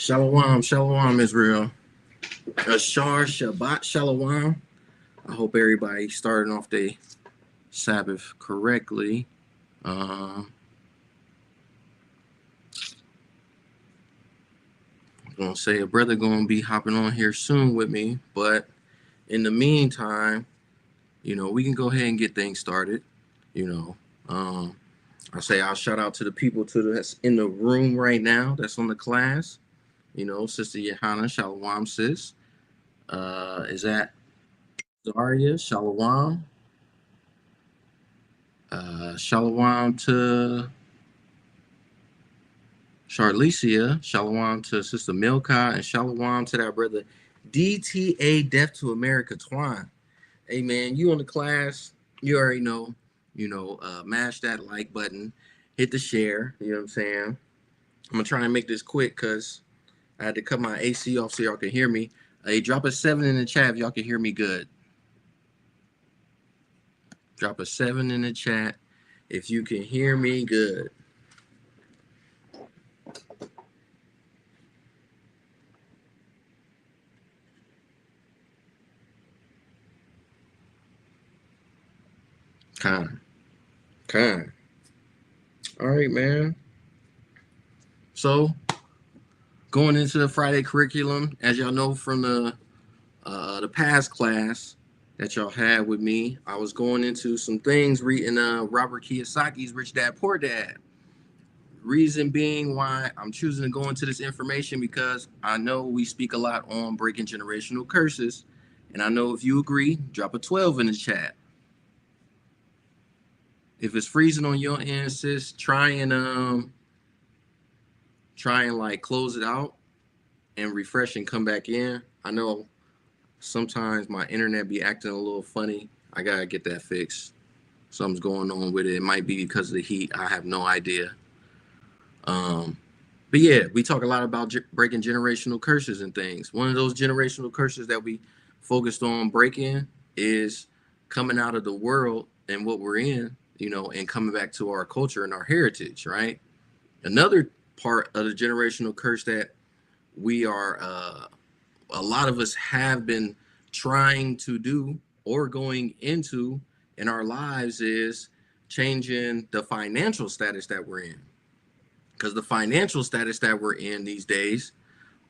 Shalom, shalom, Israel. Ashar Shabbat Shalom. I hope everybody starting off their Sabbath correctly. I'm gonna say a brother gonna be hopping on here soon with me, but in the meantime, we can go ahead and get things started. I say I'll shout out to the people that's in the room right now, that's on the class. Sister Johanna, Shalom, sis. Is that Zaria? Shalom. Shalom to Charlicia. Shalom to Sister Milka. And shalom to that brother DTA Deaf to America Twine. Hey, man, you on the class. You already know. Mash that like button. Hit the share. You know what I'm saying? I'm going to try and make this quick because I had to cut my AC off so y'all can hear me. Hey, drop a 7 in the chat if y'all can hear me good. Drop a 7 in the chat if you can hear me good. Kind. All right, man. So, going into the Friday curriculum, as y'all know from the past class that y'all had with me, I was going into some things reading Robert Kiyosaki's Rich Dad Poor Dad. Reason being why I'm choosing to go into this information because I know we speak a lot on breaking generational curses, and I know if you agree, drop a 12 in the chat. If it's freezing on your end, sis, try and like close it out and refresh and come back in. I know sometimes my internet be acting a little funny. I gotta get that fixed. Something's going on with it. It might be because of the heat. I have no idea. But yeah, we talk a lot about breaking generational curses and things. One of those generational curses that we focused on breaking is coming out of the world and what we're in, and coming back to our culture and our heritage, right? Another part of the generational curse that we are, a lot of us have been trying to do or going into in our lives is changing the financial status that we're in. Because the financial status that we're in these days,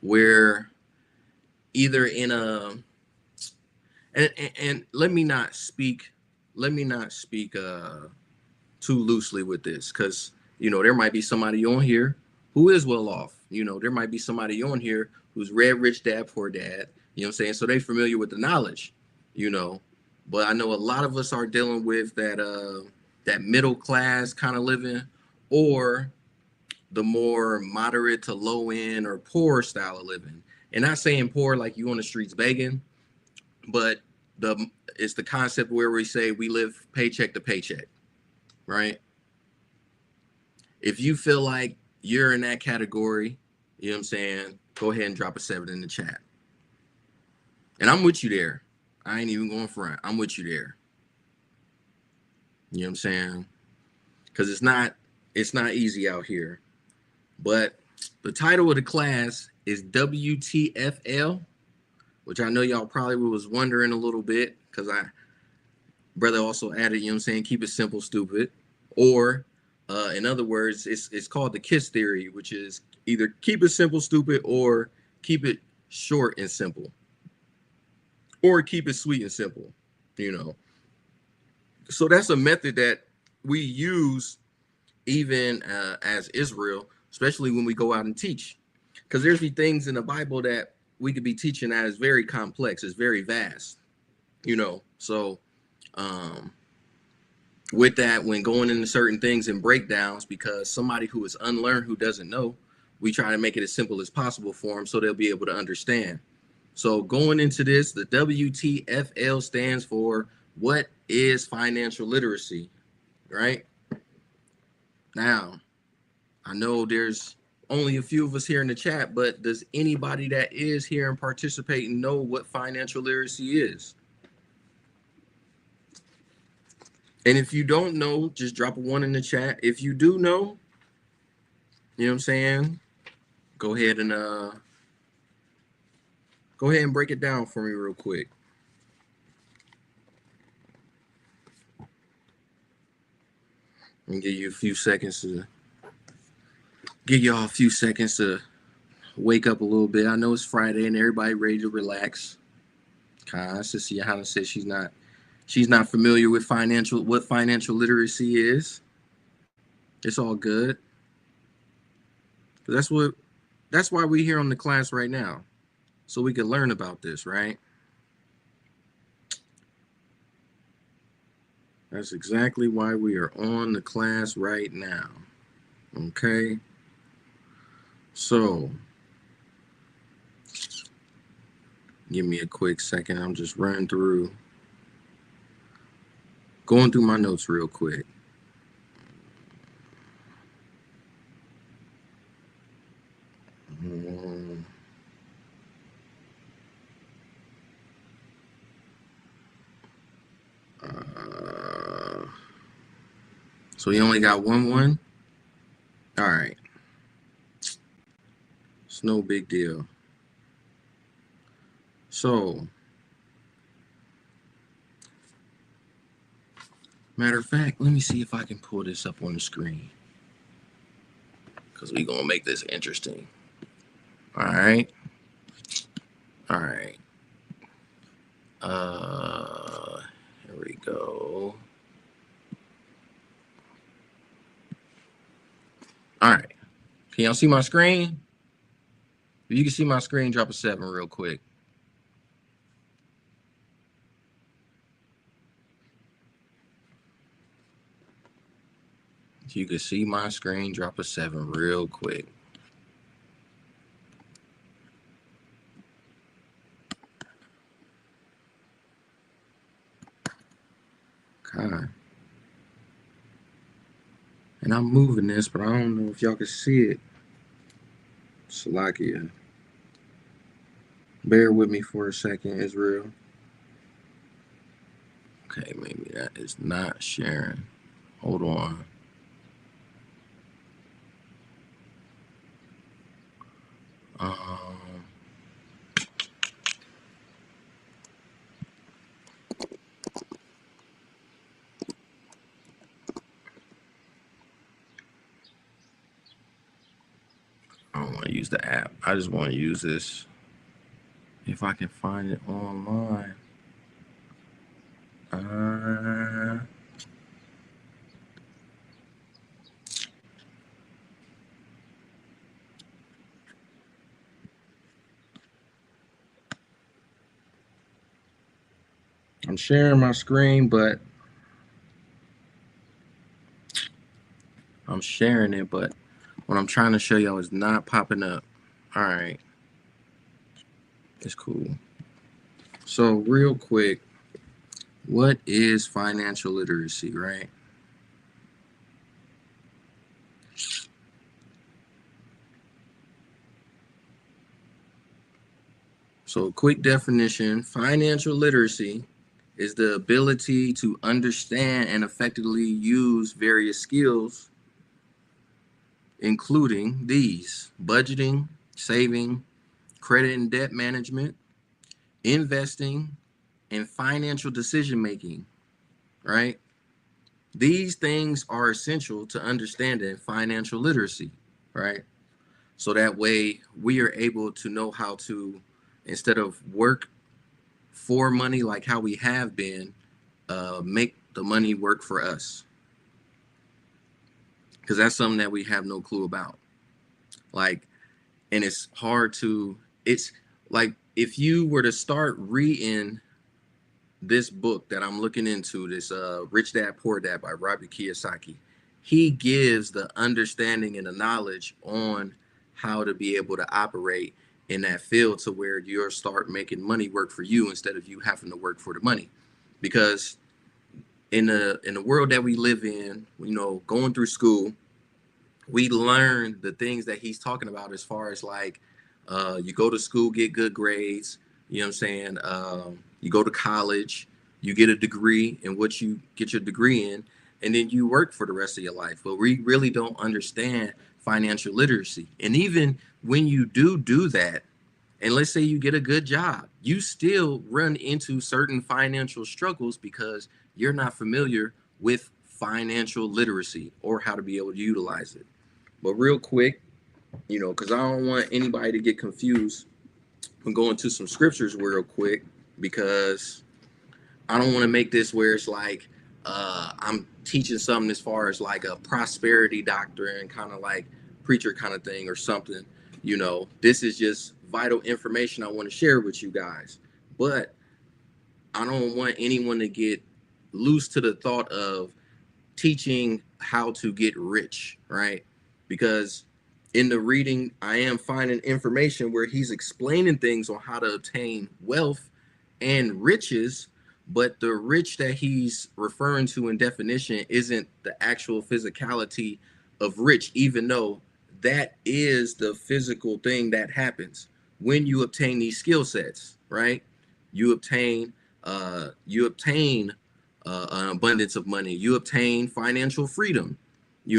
we're either in a, and let me not speak too loosely with this, because there might be somebody on here who is well off. There might be somebody on here who's read Rich Dad Poor Dad. You know what I'm saying? So they're familiar with the knowledge. But I know a lot of us are dealing with that middle class kind of living, or the more moderate to low end or poor style of living. And not saying poor like you on the streets begging, but it's the concept where we say we live paycheck to paycheck, right? If you feel like you're in that category, you know what I'm saying, go ahead and drop a 7 in the chat. And I'm with you there. I ain't even going front. I'm with you there. You know what I'm saying? Because it's not easy out here. But the title of the class is WTFL, which I know y'all probably was wondering a little bit, because brother also added, you know what I'm saying, keep it simple, stupid. Or in other words, it's called the KISS theory, which is either keep it simple, stupid, or keep it short and simple, or keep it sweet and simple, So that's a method that we use even as Israel, especially when we go out and teach, because there's things in the Bible that we could be teaching that is very complex, it's very vast, So with that, when going into certain things and breakdowns, because somebody who is unlearned, who doesn't know, we try to make it as simple as possible for them so they'll be able to understand. So going into this, the WTFL stands for what is financial literacy, right? Now, I know there's only a few of us here in the chat, but does anybody that is here and participating know what financial literacy is? And if you don't know, just drop a 1 in the chat. If you do know, you know what I'm saying, go ahead and Go ahead and break it down for me real quick. And give you a few seconds to wake up a little bit. I know it's Friday and everybody ready to relax. Sister Johanna says she's not familiar with what financial literacy is. It's all good. That's why we're here on the class right now. So we can learn about this, right? That's exactly why we are on the class right now. Okay. So give me a quick second. I'm just going through my notes real quick. So you only got one? All right. It's no big deal. So, matter of fact, let me see if I can pull this up on the screen. Because we're going to make this interesting. All right. Here we go. All right. Can y'all see my screen? If you can see my screen, drop a 7 real quick. If you can see my screen, drop a 7 real quick. Okay. And I'm moving this, but I don't know if y'all can see it. Salakia. Bear with me for a second, Israel. Okay, maybe that is not sharing. Hold on. I don't want to use the app. I just want to use this. If I can find it online. I'm sharing my screen, but I'm sharing it, but what I'm trying to show y'all is not popping up. All right. It's cool. So real quick, what is financial literacy, right? So quick definition, financial literacy is the ability to understand and effectively use various skills, including these: budgeting, saving, credit and debt management, investing, and financial decision making, right? These things are essential to understanding financial literacy, right? So that way we are able to know how to, instead of work for money like how we have been, make the money work for us. Because that's something that we have no clue about. Like, and it's like if you were to start reading this book that I'm looking into, this Rich Dad Poor Dad by Robert Kiyosaki, he gives the understanding and the knowledge on how to be able to operate in that field to where you'll start making money work for you instead of you having to work for the money. Because in the world that we live in, you know, going through school, we learn the things that he's talking about as far as like you go to school, get good grades, you know what I'm saying? You go to college, you get a degree in what you get your degree in, and then you work for the rest of your life. But we really don't understand financial literacy. And even when you do that, and let's say you get a good job, you still run into certain financial struggles because you're not familiar with financial literacy or how to be able to utilize it. But real quick, because I don't want anybody to get confused, I'm going to some scriptures real quick, because I don't want to make this where it's like I'm teaching something as far as like a prosperity doctrine, kind of like preacher kind of thing or something. This is just vital information I want to share with you guys. But I don't want anyone to get loose to the thought of teaching how to get rich, right? Because in the reading, I am finding information where he's explaining things on how to obtain wealth and riches, but the rich that he's referring to in definition isn't the actual physicality of rich, even though that is the physical thing that happens when you obtain these skill sets, right? You obtain an abundance of money. You obtain financial freedom. You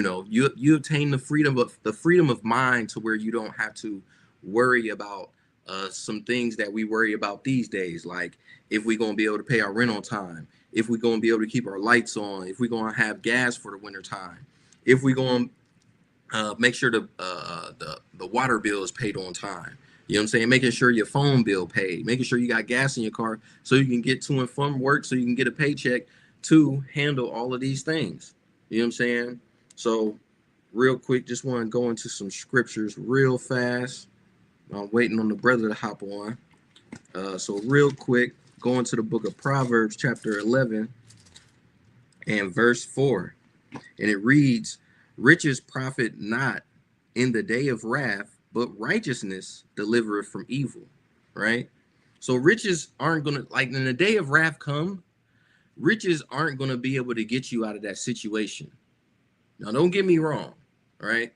obtain the freedom of mind, to where you don't have to worry about some things that we worry about these days, like if we're going to be able to pay our rent on time, if we're going to be able to keep our lights on, if we're going to have gas for the winter time, if we're going to make sure the water bill is paid on time. You know what I'm saying? Making sure your phone bill paid, making sure you got gas in your car so you can get to and from work, so you can get a paycheck to handle all of these things. You know what I'm saying? So real quick, just want to go into some scriptures real fast. I'm waiting on the brother to hop on. So real quick, going to the book of Proverbs, chapter 11 and verse 4. And it reads, riches profit not in the day of wrath, but righteousness delivereth from evil, right? So riches aren't going to, like, in the day of wrath come, riches aren't going to be able to get you out of that situation. Now, don't get me wrong, right?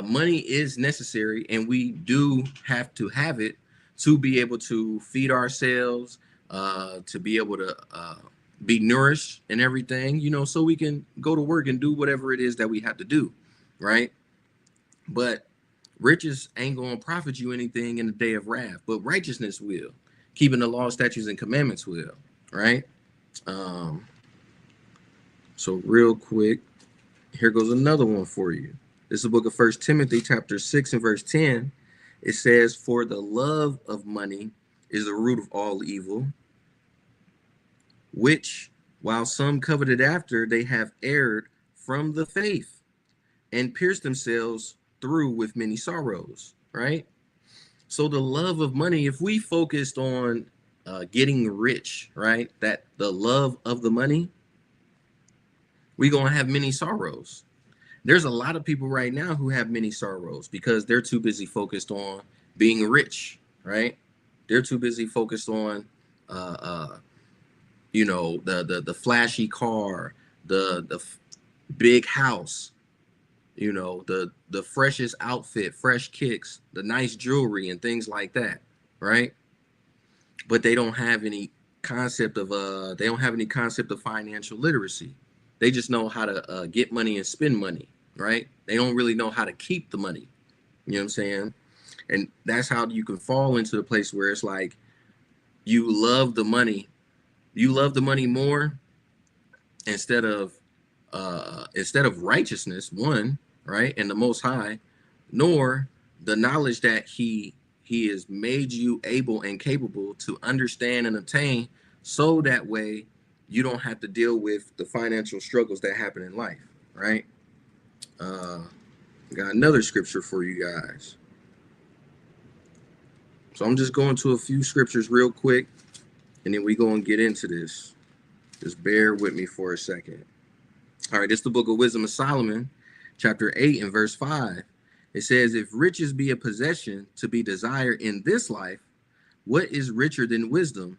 Money is necessary, and we do have to have it to be able to feed ourselves, to be able to be nourished and everything, so we can go to work and do whatever it is that we have to do, right? But riches ain't going to profit you anything in the day of wrath, but righteousness will. Keeping the law, statutes, and commandments will, right? So real quick, here goes another one for you. This is the book of 1 Timothy chapter 6 and verse 10. It says, for the love of money is the root of all evil, which, while some coveted after, they have erred from the faith and pierced themselves through with many sorrows, right? So the love of money, if we focused on getting rich, right, that the love of the money, we're going to have many sorrows. There's a lot of people right now who have many sorrows because they're too busy focused on being rich, right? They're too busy focused on, the flashy car, the big house, the freshest outfit, fresh kicks, the nice jewelry and things like that, right? But they don't have any concept of financial literacy. They just know how to get money and spend money, right? They don't really know how to keep the money. You know what I'm saying? And that's how you can fall into the place where it's like you love the money more instead of righteousness, one, right, and the Most High, nor the knowledge that he has made you able and capable to understand and obtain, so that way you don't have to deal with the financial struggles that happen in life, right? Got another scripture for you guys. So I'm just going to a few scriptures real quick, and then we go and get into this. Just bear with me for a second. All right, this is the book of Wisdom of Solomon, chapter 8 and verse 5. It says, if riches be a possession to be desired in this life, what is richer than wisdom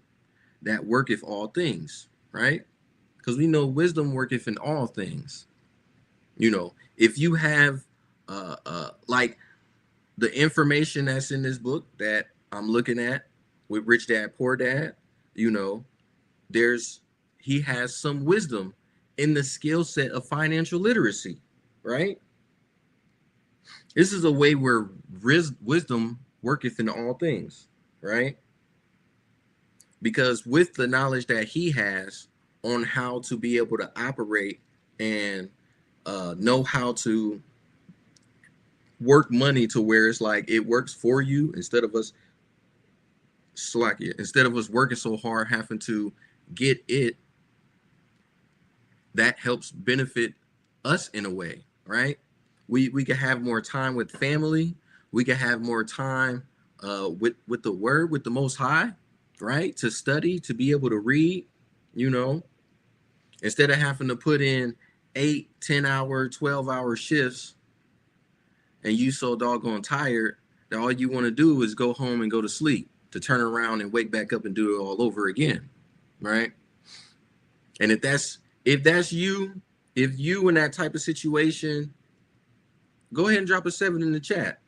that worketh all things, right? Because we know wisdom worketh in all things. If you have like the information that's in this book that I'm looking at with Rich Dad Poor Dad, he has some wisdom in the skill set of financial literacy, right? This is a way where wisdom worketh in all things, right? Because with the knowledge that he has on how to be able to operate and know how to work money to where it's like it works for you instead of us slack it, instead of us working so hard having to get it, that helps benefit us in a way, right? We can have more time with family. We can have more time with the word, with the Most High, right? To study, to be able to read, you know, instead of having to put in 8, 10-hour, 12-hour shifts, and you so doggone tired that all you want to do is go home and go to sleep, to turn around and wake back up and do it all over again, right? And if that's you, if you in that type of situation, go ahead and drop a 7 in the chat.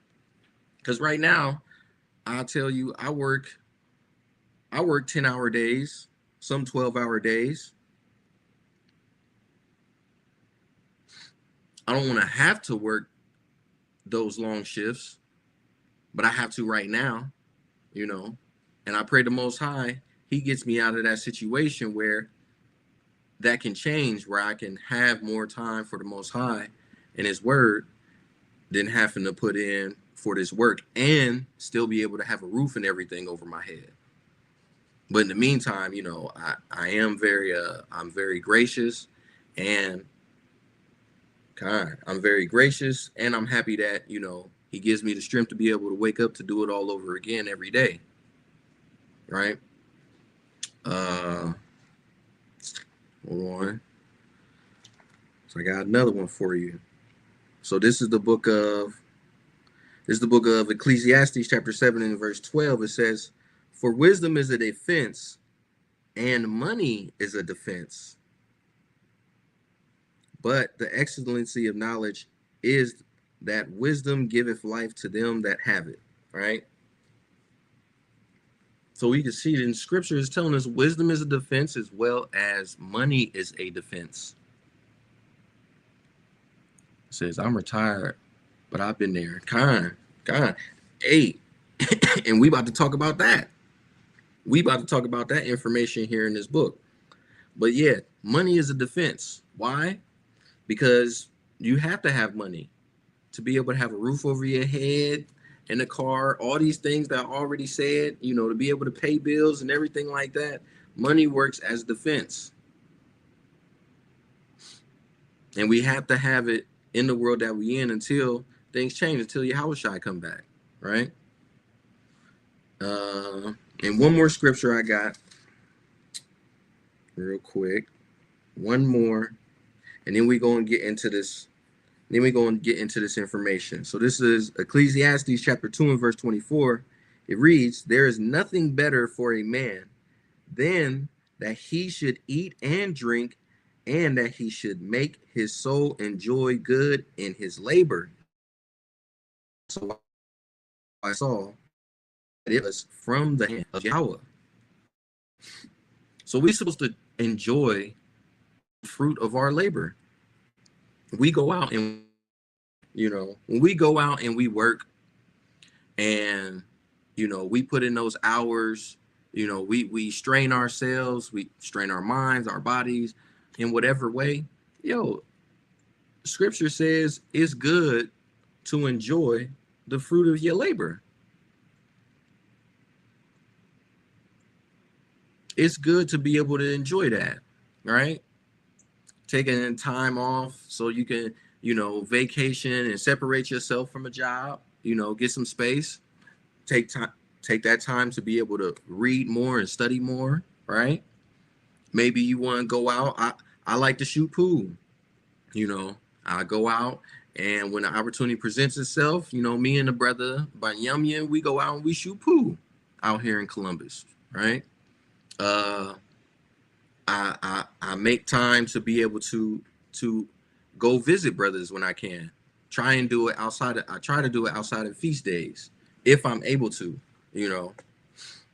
Because right now, I'll tell you, I work 10-hour days, some 12-hour days. I don't want to have to work those long shifts, but I have to right now, you know. And I pray the Most High, he gets me out of that situation where that can change, where I can have more time for the Most High and his word than having to put in for this work and still be able to have a roof and everything over my head. But in the meantime, you know, I am very I'm very gracious and kind. I'm very gracious, and I'm happy that, you know, he gives me the strength to be able to wake up to do it all over again every day. Right? Hold on. So I got another one for you. So this is the book of Ecclesiastes chapter 7 and verse 12. It says, "For wisdom is a defense, and money is a defense. But the excellency of knowledge is that wisdom giveth life to them that have it." Right? So we can see that in scripture is telling us wisdom is a defense as well as money is a defense. It says, "I'm retired, but I've been there." Kind. Hey, and we about to talk about that. We about to talk about that information here in this book. But yeah, money is a defense. Why? Because you have to have money to be able to have a roof over your head and a car, all these things that I already said, you know, to be able to pay bills and everything like that. Money works as defense. And we have to have it in the world that we in until things change, until Yahushua come back, right? And one more scripture I got real quick. One more, and then we go and get into this. Then we go and get into this information. So this is Ecclesiastes chapter 2 and verse 24. It reads, "There is nothing better for a man than that he should eat and drink, and that he should make his soul enjoy good in his labor." So I saw that it was from the hand of Yahweh. So we're supposed to enjoy the fruit of our labor. We go out and, you know, when we go out and we work and, you know, we put in those hours, you know, we strain ourselves, we strain our minds, our bodies in whatever way. Yo, scripture says it's good to enjoy the fruit of your labor. It's good to be able to enjoy that, right? Taking time off so you can, you know, vacation and separate yourself from a job, you know, get some space, take that time to be able to read more and study more, right? Maybe you want to go out. I like to shoot pool, you know. I go out, and when the opportunity presents itself, you know, me and the brother Banyamya, we go out and we shoot pool out here in Columbus, right? I make time to be able to go visit brothers when I can. I try to do it outside of feast days if I'm able to. You know,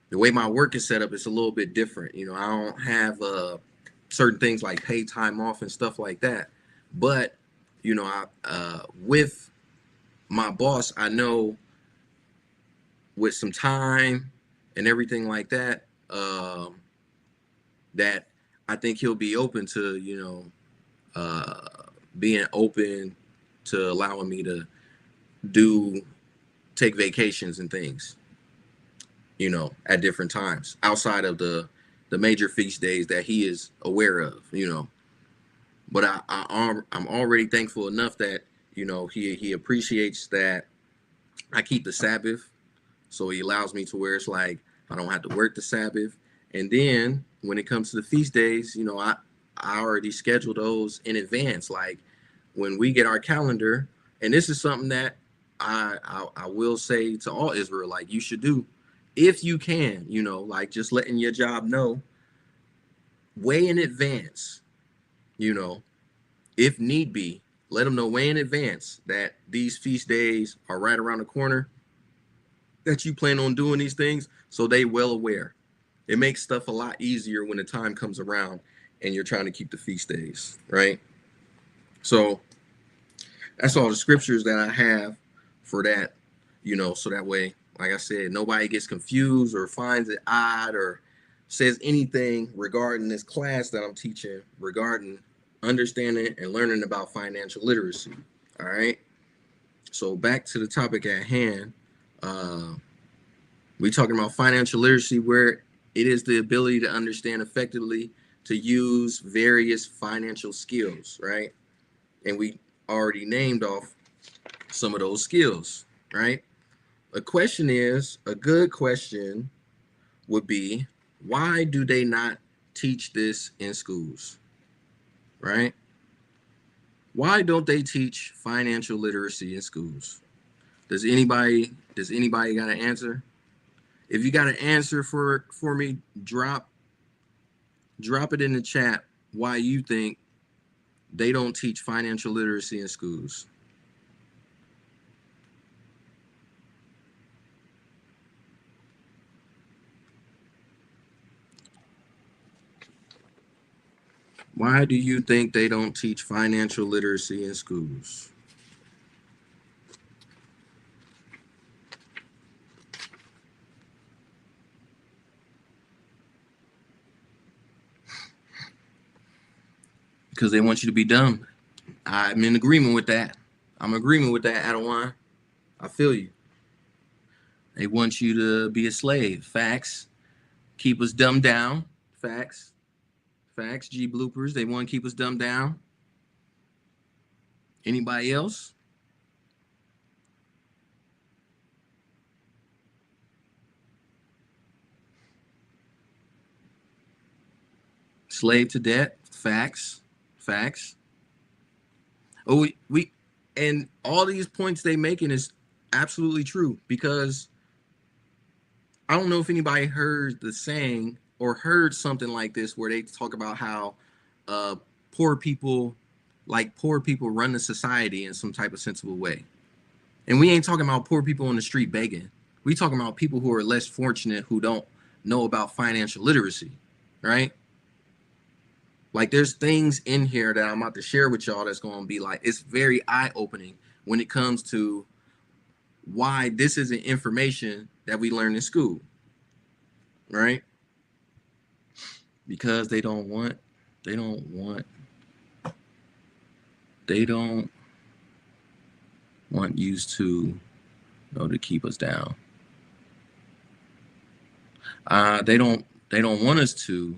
the way my work is set up, it's a little bit different. You know, I don't have certain things like paid time off and stuff like that. But you know, with my boss, I know with some time and everything like that, that I think he'll be open to, being open to allowing me to do take vacations and things, at different times outside of the major feast days that he is aware of. But I'm already thankful enough that he appreciates that I keep the Sabbath, so he allows me to where it's like I don't have to work the Sabbath. And then when it comes to the feast days, I already schedule those in advance. Like when we get our calendar, and this is something that I will say to all Israel, like you should do if you can, like just letting your job know way in advance, if need be, let them know way in advance that these feast days are right around the corner, that you plan on doing these things, so they well aware. It makes stuff a lot easier when the time comes around and you're trying to keep the feast days, right? So that's all the scriptures that I have for that, so that way, like I said, nobody gets confused or finds it odd or says anything regarding this class that I'm teaching regarding understanding and learning about financial literacy. All right. So back to the topic at hand. We're talking about financial literacy, where it is the ability to understand effectively, to use various financial skills, right? And we already named off some of those skills, right? A good question would be, why do they not teach this in schools, right? Why don't they teach financial literacy in schools? Does anybody got an answer? If you got an answer for me, drop it in the chat why you think they don't teach financial literacy in schools. Why do you think they don't teach financial literacy in schools? Because they want you to be dumb. I'm in agreement with that. I'm in agreement with that, Adawan. I feel you. They want you to be a slave. Facts. Keep us dumbed down. Facts. Facts. G bloopers. They want to keep us dumbed down. Anybody else? Slave to debt. Facts. Facts. Oh, we and all these points they making is absolutely true, because I don't know if anybody heard the saying or heard something like this where they talk about how uh poor people run the society in some type of sensible way. And we ain't talking about poor people on the street begging. We talking about people who are less fortunate, who don't know about financial literacy, right? Like there's things in here that I'm about to share with y'all that's going to be like, it's very eye-opening when it comes to why this isn't information that we learn in school, right? Because they don't want you to to keep us down. They don't want us to.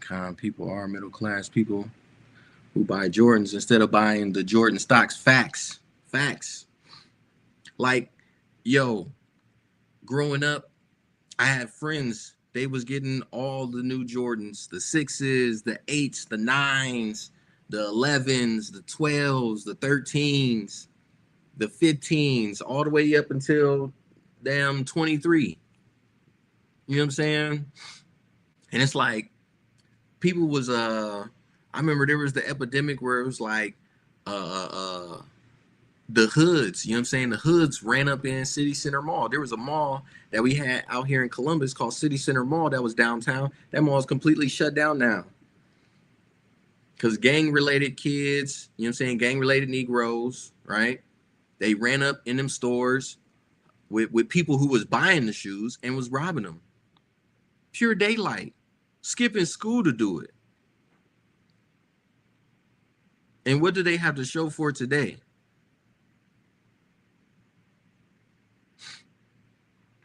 Kind people are middle class people who buy Jordans instead of buying the Jordan stocks. Facts. Like, yo, growing up, I had friends. They was getting all the new Jordans, the 6s, the 8s, the 9s, the 11s, the 12s, the 13s, the 15s, all the way up until damn 23. You know what I'm saying? And it's like people was I remember there was the epidemic where it was like the hoods, you know what I'm saying? The hoods ran up in City Center Mall. There was a mall that we had out here in Columbus called City Center Mall that was downtown. That mall is completely shut down now. Because gang-related kids, you know what I'm saying? Gang-related Negroes, right? They ran up in them stores with people who was buying the shoes and was robbing them. Pure daylight, skipping school to do it. And what do they have to show for today?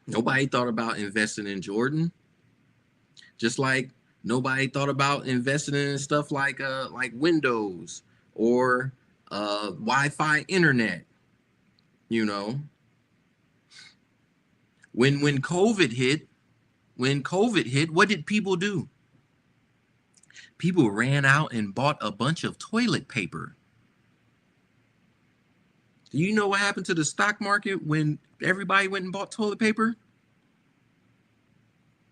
Nobody thought about investing in Jordan. Just like nobody thought about investing in stuff like Windows or Wi-Fi internet. You know, when COVID hit, what did people do? People ran out and bought a bunch of toilet paper. Do you know what happened to the stock market when everybody went and bought toilet paper?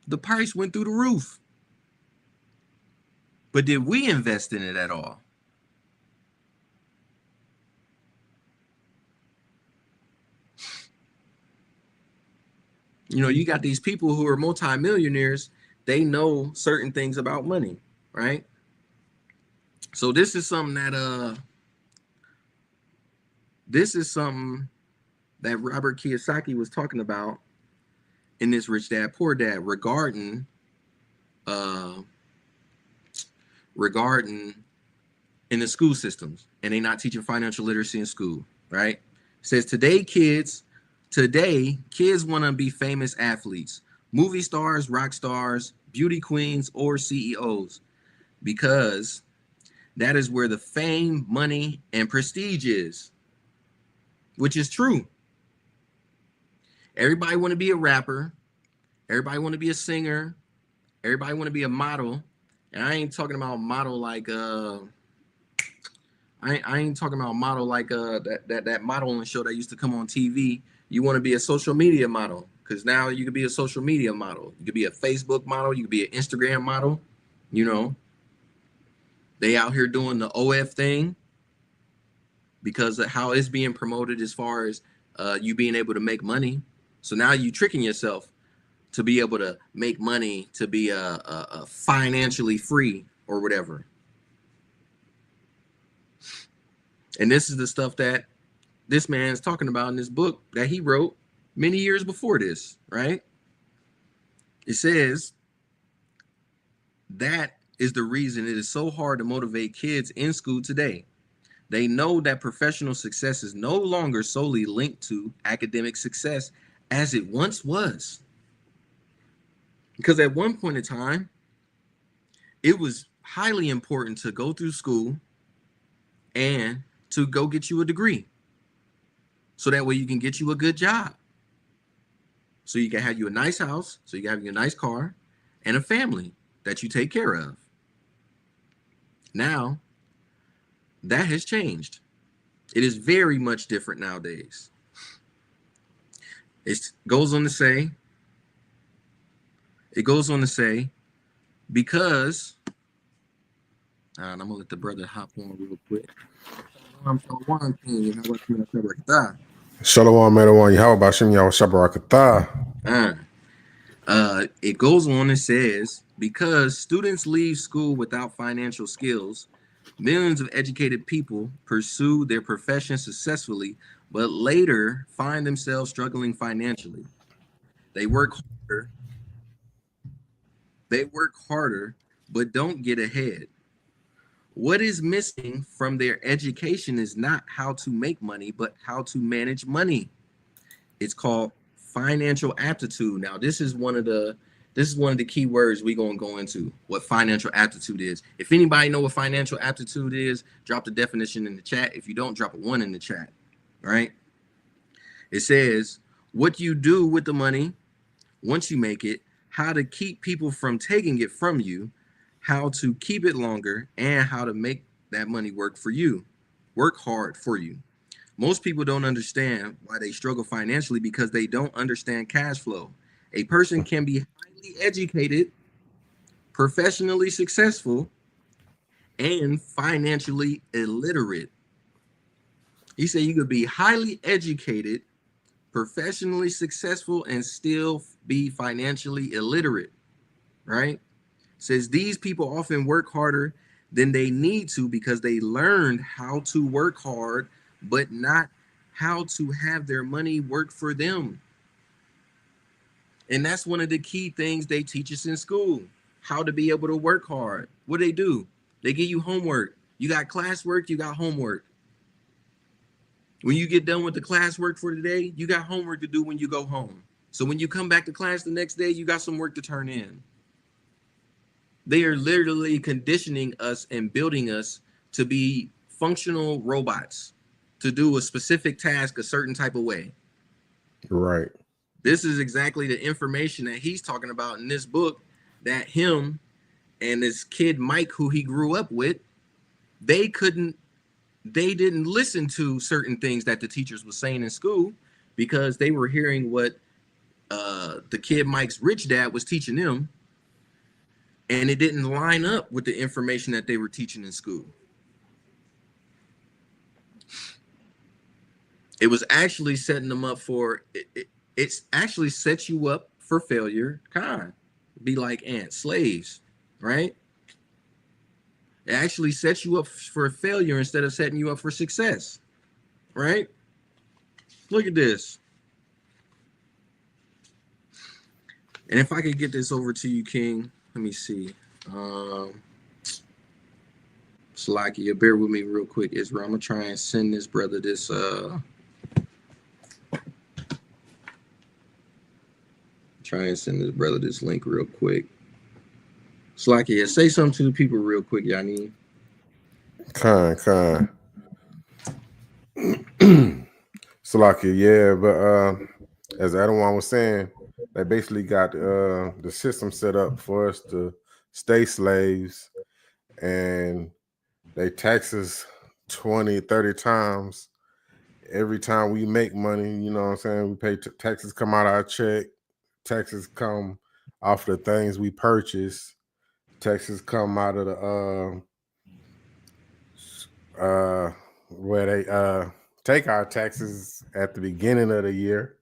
The price went through the roof. But did we invest in it at all? You know, you got these people who are multimillionaires. They know certain things about money, right? So this is something that Robert Kiyosaki was talking about in this Rich Dad Poor Dad regarding in the school systems, and they not teaching financial literacy in school, right? It says today kids want to be famous athletes, movie stars, rock stars, beauty queens, or CEOs, because that is where the fame, money, and prestige is, which is true. Everybody want to be a rapper. Everybody want to be a singer. Everybody want to be a model. And I ain't talking about model like I ain't talking about model like that modeling show that used to come on TV. You want to be a social media model, because now you could be a social media model. You could be a Facebook model. You could be an Instagram model. You know, they out here doing the OF thing because of how it's being promoted as far as you being able to make money. So now you tricking yourself to be able to make money, to be a financially free or whatever. And this is the stuff that this man's talking about in this book that he wrote many years before this, right? It says that is the reason it is so hard to motivate kids in school today. They know that professional success is no longer solely linked to academic success as it once was. Because at one point in time, it was highly important to go through school and to go get you a degree. So that way you can get you a good job. So you can have you a nice house, so you can have you a nice car, and a family that you take care of. Now, that has changed. It is very much different nowadays. It goes on to say, because, and I'm gonna let the brother hop on real quick. Shalom, Medawan, Yahweh Bashem, Yahweh Shabbarakatah. It goes on and says, because students leave school without financial skills, millions of educated people pursue their profession successfully, but later find themselves struggling financially. They work harder, but don't get ahead. What is missing from their education is not how to make money, but how to manage money. It's called financial aptitude. Now, this is one of the key words we're gonna go into, what financial aptitude is. If anybody know what financial aptitude is, drop the definition in the chat. If you don't, drop a 1 in the chat. Right? It says what you do with the money once you make it, how to keep people from taking it from you, how to keep it longer, and how to make that money work for you, work hard for you. Most people don't understand why they struggle financially because they don't understand cash flow. A person can be highly educated, professionally successful, and financially illiterate. He said you could be highly educated, professionally successful, and still be financially illiterate, right? Says these people often work harder than they need to because they learned how to work hard, but not how to have their money work for them. And that's one of the key things they teach us in school, how to be able to work hard. What do? They give you homework. You got classwork, you got homework. When you get done with the classwork for the day, you got homework to do when you go home. So when you come back to class the next day, you got some work to turn in. They are literally conditioning us and building us to be functional robots, to do a specific task a certain type of way. Right. This is exactly the information that he's talking about in this book, that him and this kid Mike, who he grew up with, they didn't listen to certain things that the teachers were saying in school, because they were hearing what the kid Mike's rich dad was teaching them, and it didn't line up with the information that they were teaching in school. It was actually setting them up for it's actually sets you up for failure. Be like ants, slaves, right? It actually sets you up for failure instead of setting you up for success, right? Look at this. And if I could get this over to you, King, let me see. Salakia, bear with me real quick, Israel. I'm gonna try and send this brother this link real quick. Salakia, say something to the people real quick, Yanni. Salakia, yeah, but as Adawan was saying, they basically got the system set up for us to stay slaves, and they tax us 20, 30 times every time we make money. You know what I'm saying? We pay taxes, come out of our check, taxes come off the things we purchase, taxes come out of the where they take our taxes at the beginning of the year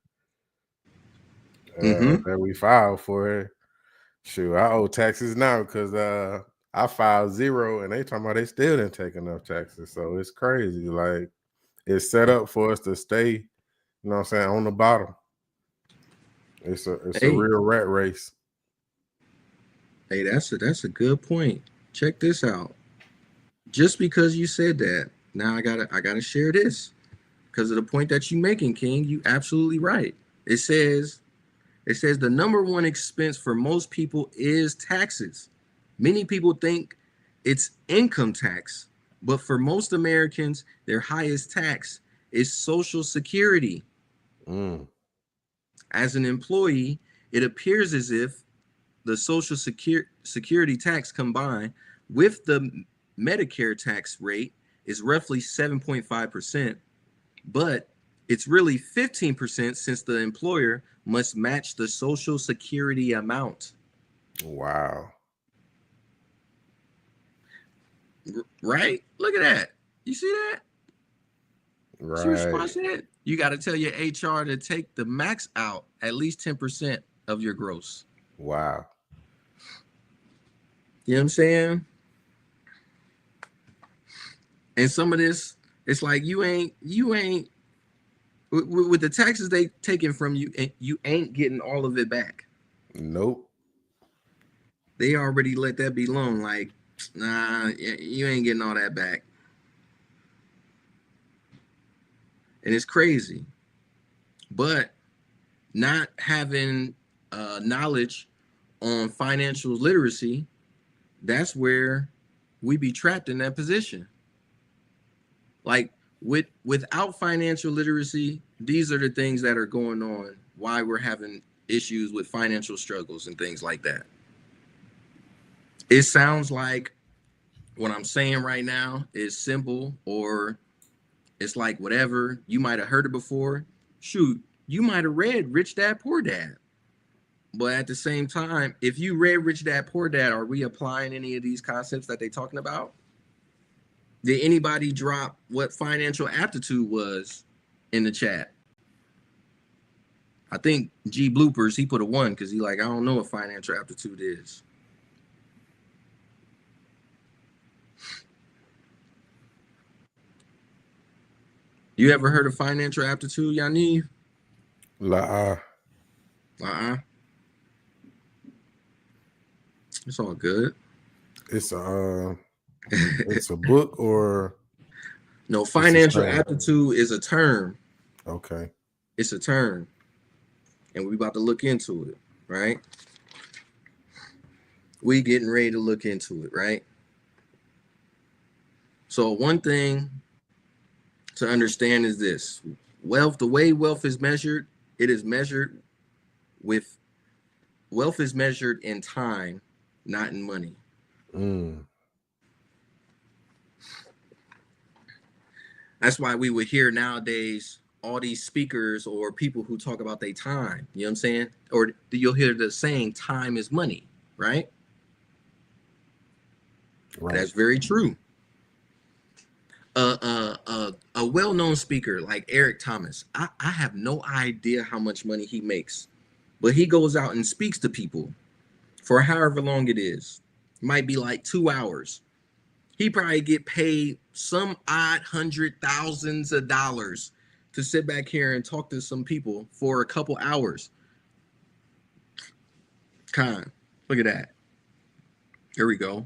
that we file for it. Shoot, I owe taxes now because I filed 0 and they talking about they still didn't take enough taxes. So it's crazy. Like, it's set up for us to stay, you know what I'm saying, on the bottom. It's a real rat race. Hey, that's a good point. Check this out. Just because you said that, now I gotta share this. Because of the point that you're making, King, you absolutely right. It says the number one expense for most people is taxes. Many people think it's income tax, but for most Americans, their highest tax is Social Security. As an employee, it appears as if the Social Security tax combined with the Medicare tax rate is roughly 7.5%, but it's really 15% since the employer must match the Social Security amount. Wow. Right? Look at that. You see that? Right. See what response said? You got to tell your HR to take the max out, at least 10% of your gross. Wow. You know what I'm saying? And some of this, it's like you ain't with the taxes they taking from you, you ain't getting all of it back. Nope. They already let that be known. Like, nah, you ain't getting all that back. And it's crazy. But not having knowledge on financial literacy, that's where we be trapped in that position. Like, without financial literacy, these are the things that are going on, why we're having issues with financial struggles and things like that. It sounds like what I'm saying right now is simple, or it's like whatever. You might have heard it before. Shoot, you might have read Rich Dad Poor Dad. But at the same time, if you read Rich Dad Poor Dad, are we applying any of these concepts that they're talking about? Did anybody drop what financial aptitude was in the chat? I think G Bloopers, he put a 1 because he like, I don't know what financial aptitude is. You ever heard of financial aptitude, Yaniv? La, It's all good. it's a book or No, it's a financial saying? aptitude is a term. Okay. It's a term, and we about to look into it, right? We getting ready to look into it, right? So one thing to understand is this: wealth. The way wealth is measured, it is measured with wealth is measured in time, not in money. Mm. That's why we would hear nowadays all these speakers or people who talk about their time. You know what I'm saying? Or you'll hear the saying, "Time is money," right? Right. That's very true. A well-known speaker like Eric Thomas, I have no idea how much money he makes, but he goes out and speaks to people for however long it is. It might be like 2 hours. He probably get paid some odd $100,000s of dollars to sit back here and talk to some people for a couple hours. Con, look at that. Here we go.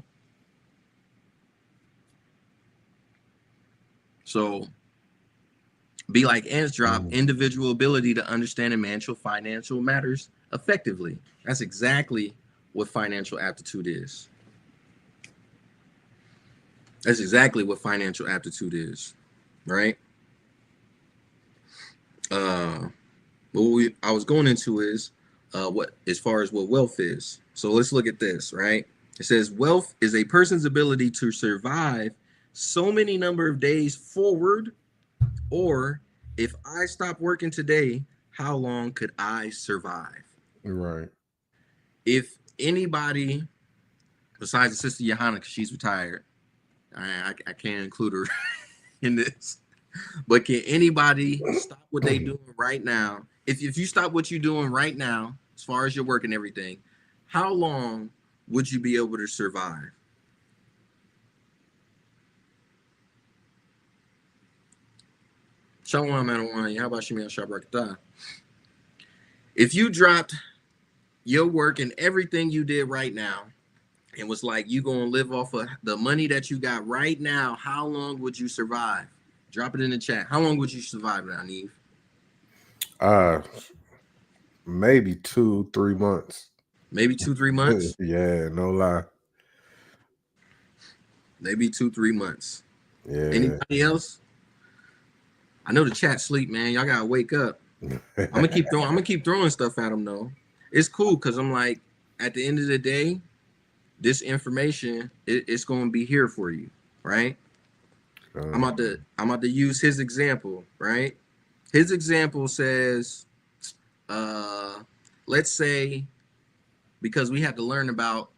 So be like ants drop, individual ability to understand and manage financial matters effectively. That's exactly what financial aptitude is. That's exactly what financial aptitude is, right? What I was going into is what as far as what wealth is. So let's look at this, right? It says wealth is a person's ability to survive so many number of days forward, or if I stop working today, how long could I survive? Right. If anybody besides the sister Johanna, because she's retired, I can't include her in this. But can anybody stop what they doing right now? If you stop what you're doing right now, as far as your work and everything, how long would you be able to survive? Shalom, Anawan. How about Shemia Shabrakata? If you dropped your work and everything you did right now, and was like you gonna live off of the money that you got right now, how long would you survive? Drop it in the chat. How long would you survive now, Neve? Maybe 2-3 months. Maybe 2-3 months. Yeah, no lie. Maybe 2-3 months. Yeah. Anybody else? I know the chat sleep, man. Y'all gotta wake up. I'm gonna keep throwing stuff at them though. It's cool because I'm like, at the end of the day, this information it's gonna be here for you, right? I'm about to use his example, right? His example says, let's say, because we have to learn about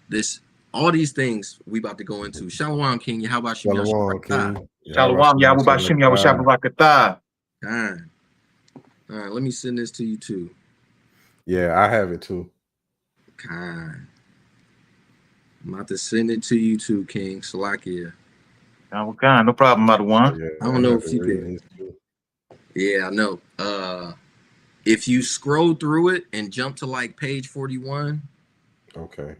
this, all these things we about to go into. Shalom, King. How about you? Shalom, King. Shalom, Yahweh Shem, Yahweh Shabbat. All right, let me send this to you too. Yeah, I have it too. I'm about to send it to you too, King. Salakia. No problem, Madawan. Yeah, I don't know if you can. Yeah, I know. If you scroll through it and jump to like page 41. Okay.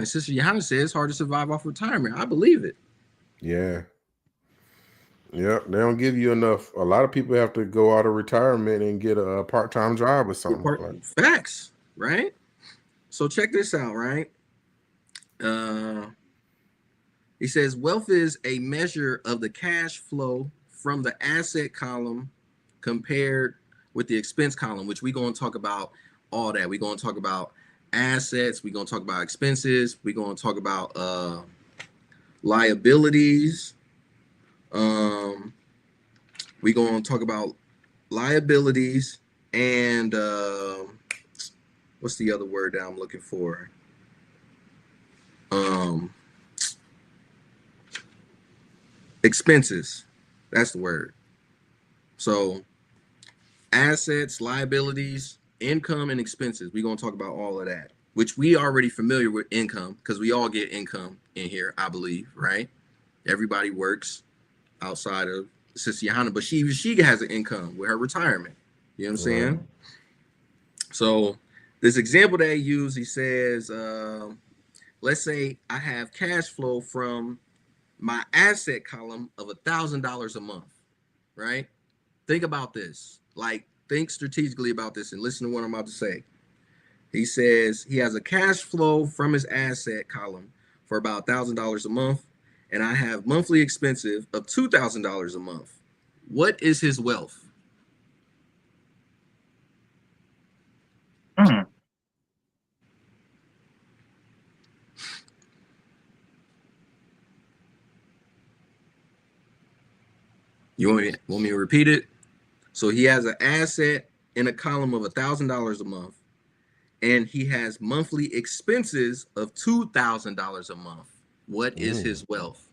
Sister Johanna says it's hard to survive off retirement. I believe it. Yeah. Yep, they don't give you enough. A lot of people have to go out of retirement and get a part-time job or something. Facts, right? So check this out, right? He says wealth is a measure of the cash flow from the asset column compared with the expense column, which we're going to talk about all that. We're going to talk about assets. We're going to talk about expenses. We're going to talk about liabilities. We're going to talk about liabilities and what's the other word that I'm looking for? Expenses. That's the word. So assets, liabilities, income, and expenses. We're going to talk about all of that, which we already familiar with income because we all get income in here, I believe, right? Everybody works outside of Sister Johanna, but she has an income with her retirement. You know what I'm saying? So this example that he used, he says, let's say I have cash flow from my asset column of $1,000 a month, right? Think about this. Like, think strategically about this and listen to what I'm about to say. He says he has a cash flow from his asset column for about $1,000 a month, and I have monthly expenses of $2,000 a month. What is his wealth? You want me to repeat it? So he has an asset in a column of $1,000 a month, and he has monthly expenses of $2,000 a month. What is his wealth?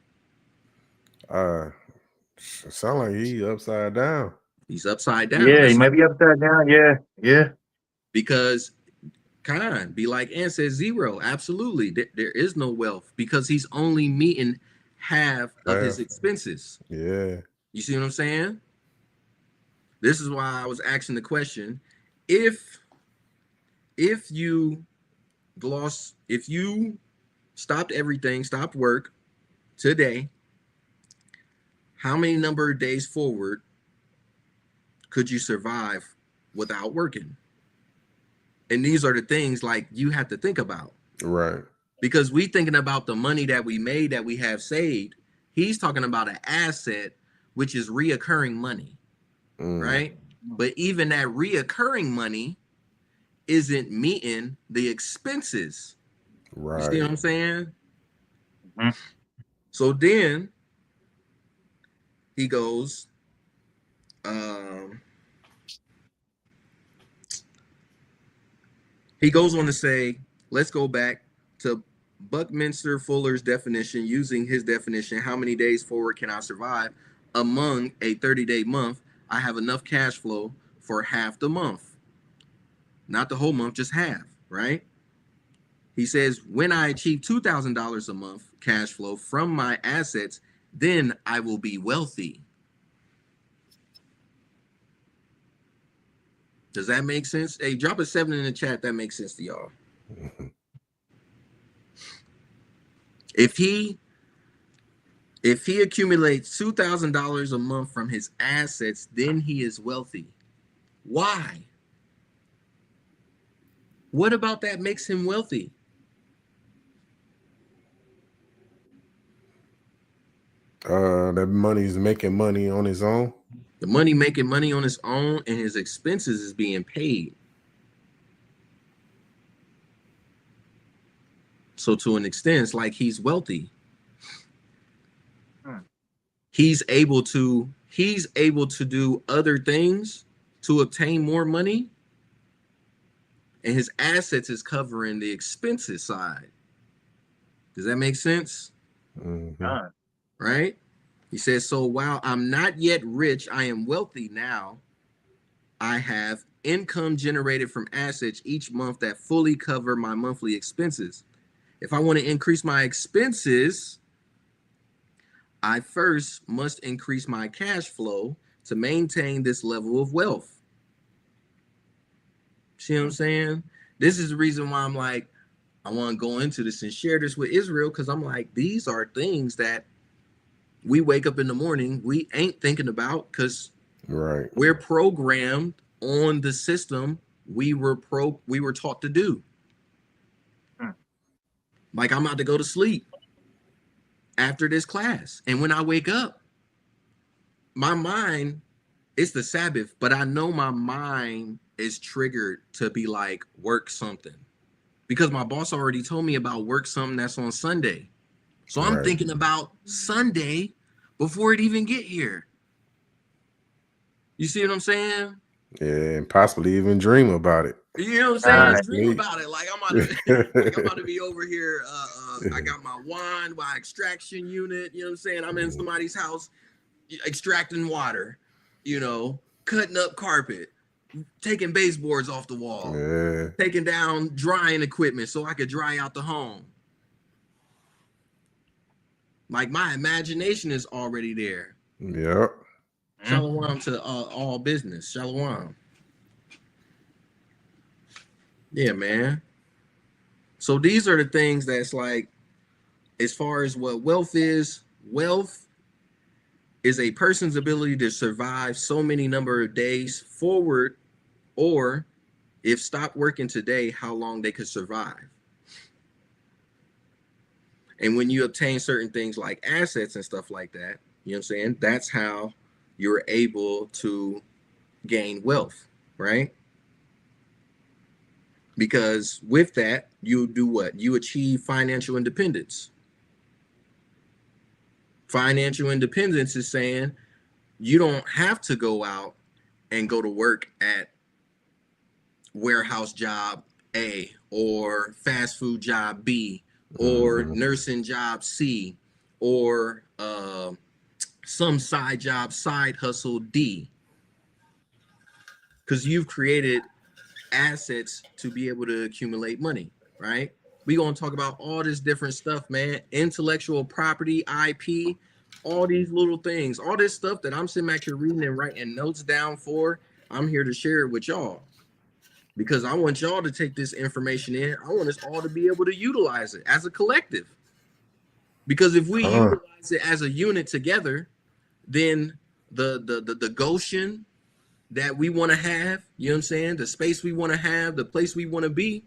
Sound like he upside down. He's upside down. Yeah, he might be upside down. Yeah. Because be like Ann says, zero. Absolutely. There is no wealth because he's only meeting half of his expenses. Yeah. You see what I'm saying? This is why I was asking the question. If you stopped everything, stopped work today, how many number of days forward could you survive without working? And these are the things like you have to think about. Right. Because we thinking about the money that we made, that we have saved. He's talking about an asset, which is reoccurring money, right? But even that reoccurring money isn't meeting the expenses. Right. You see what I'm saying? So then he goes, on to say, let's go back to Buckminster Fuller's definition. Using his definition, how many days forward can I survive among a 30-day month? I have enough cash flow for half the month, not the whole month, just half, right? He says, when I achieve $2,000 a month cash flow from my assets, then I will be wealthy. Does that make sense? Hey, drop a 7 in the chat. That makes sense to y'all. If he accumulates $2,000 a month from his assets, then he is wealthy. Why? What about that makes him wealthy? That money's making money on his own. The money making money on his own, and his expenses is being paid. So to an extent, it's like he's wealthy. He's able to do other things to obtain more money, and his assets is covering the expenses side. Does that make sense? Right? He says, so while I'm not yet rich, I am wealthy now. I have income generated from assets each month that fully cover my monthly expenses. If I want to increase my expenses, I first must increase my cash flow to maintain this level of wealth. See what I'm saying? This is the reason why I'm like, I want to go into this and share this with Israel, because I'm like, these are things that we wake up in the morning, we ain't thinking about, because we're programmed on the system we were taught to do. Like, I'm about to go to sleep after this class, and when I wake up, my mind, it's the Sabbath, but I know my mind is triggered to be like, work something, because my boss already told me about work something that's on Sunday. So I'm thinking about Sunday before it even get here. You see what I'm saying? Yeah, and possibly even dream about it. You know what I'm saying? Dream about it. Like, I'm about to be over here. I got my wand, my extraction unit. You know what I'm saying? I'm in somebody's house extracting water, cutting up carpet, taking baseboards off the wall, taking down drying equipment so I could dry out the home. Like my imagination is already there. Yep. Shalom to all business. Shalom. Yeah, man. So these are the things that's like, as far as what wealth is a person's ability to survive so many number of days forward, or if stop working today, how long they could survive. And when you obtain certain things like assets and stuff like that, you know what I'm saying? That's how you're able to gain wealth, right? Because with that, you do what? You achieve financial independence. Financial independence is saying you don't have to go out and go to work at warehouse job A or fast food job B or nursing job C or some side job, side hustle D, because you've created assets to be able to accumulate money, right? We're going to talk about all this different stuff, man. Intellectual property, IP, all these little things, all this stuff that I'm sitting back here reading and writing notes down for. I'm here to share it with y'all because I want y'all to take this information in. I want us all to be able to utilize it as a collective. Because if we utilize it as a unit together, then the Goshen that we want to have, you know what I'm saying? The space we want to have, the place we want to be,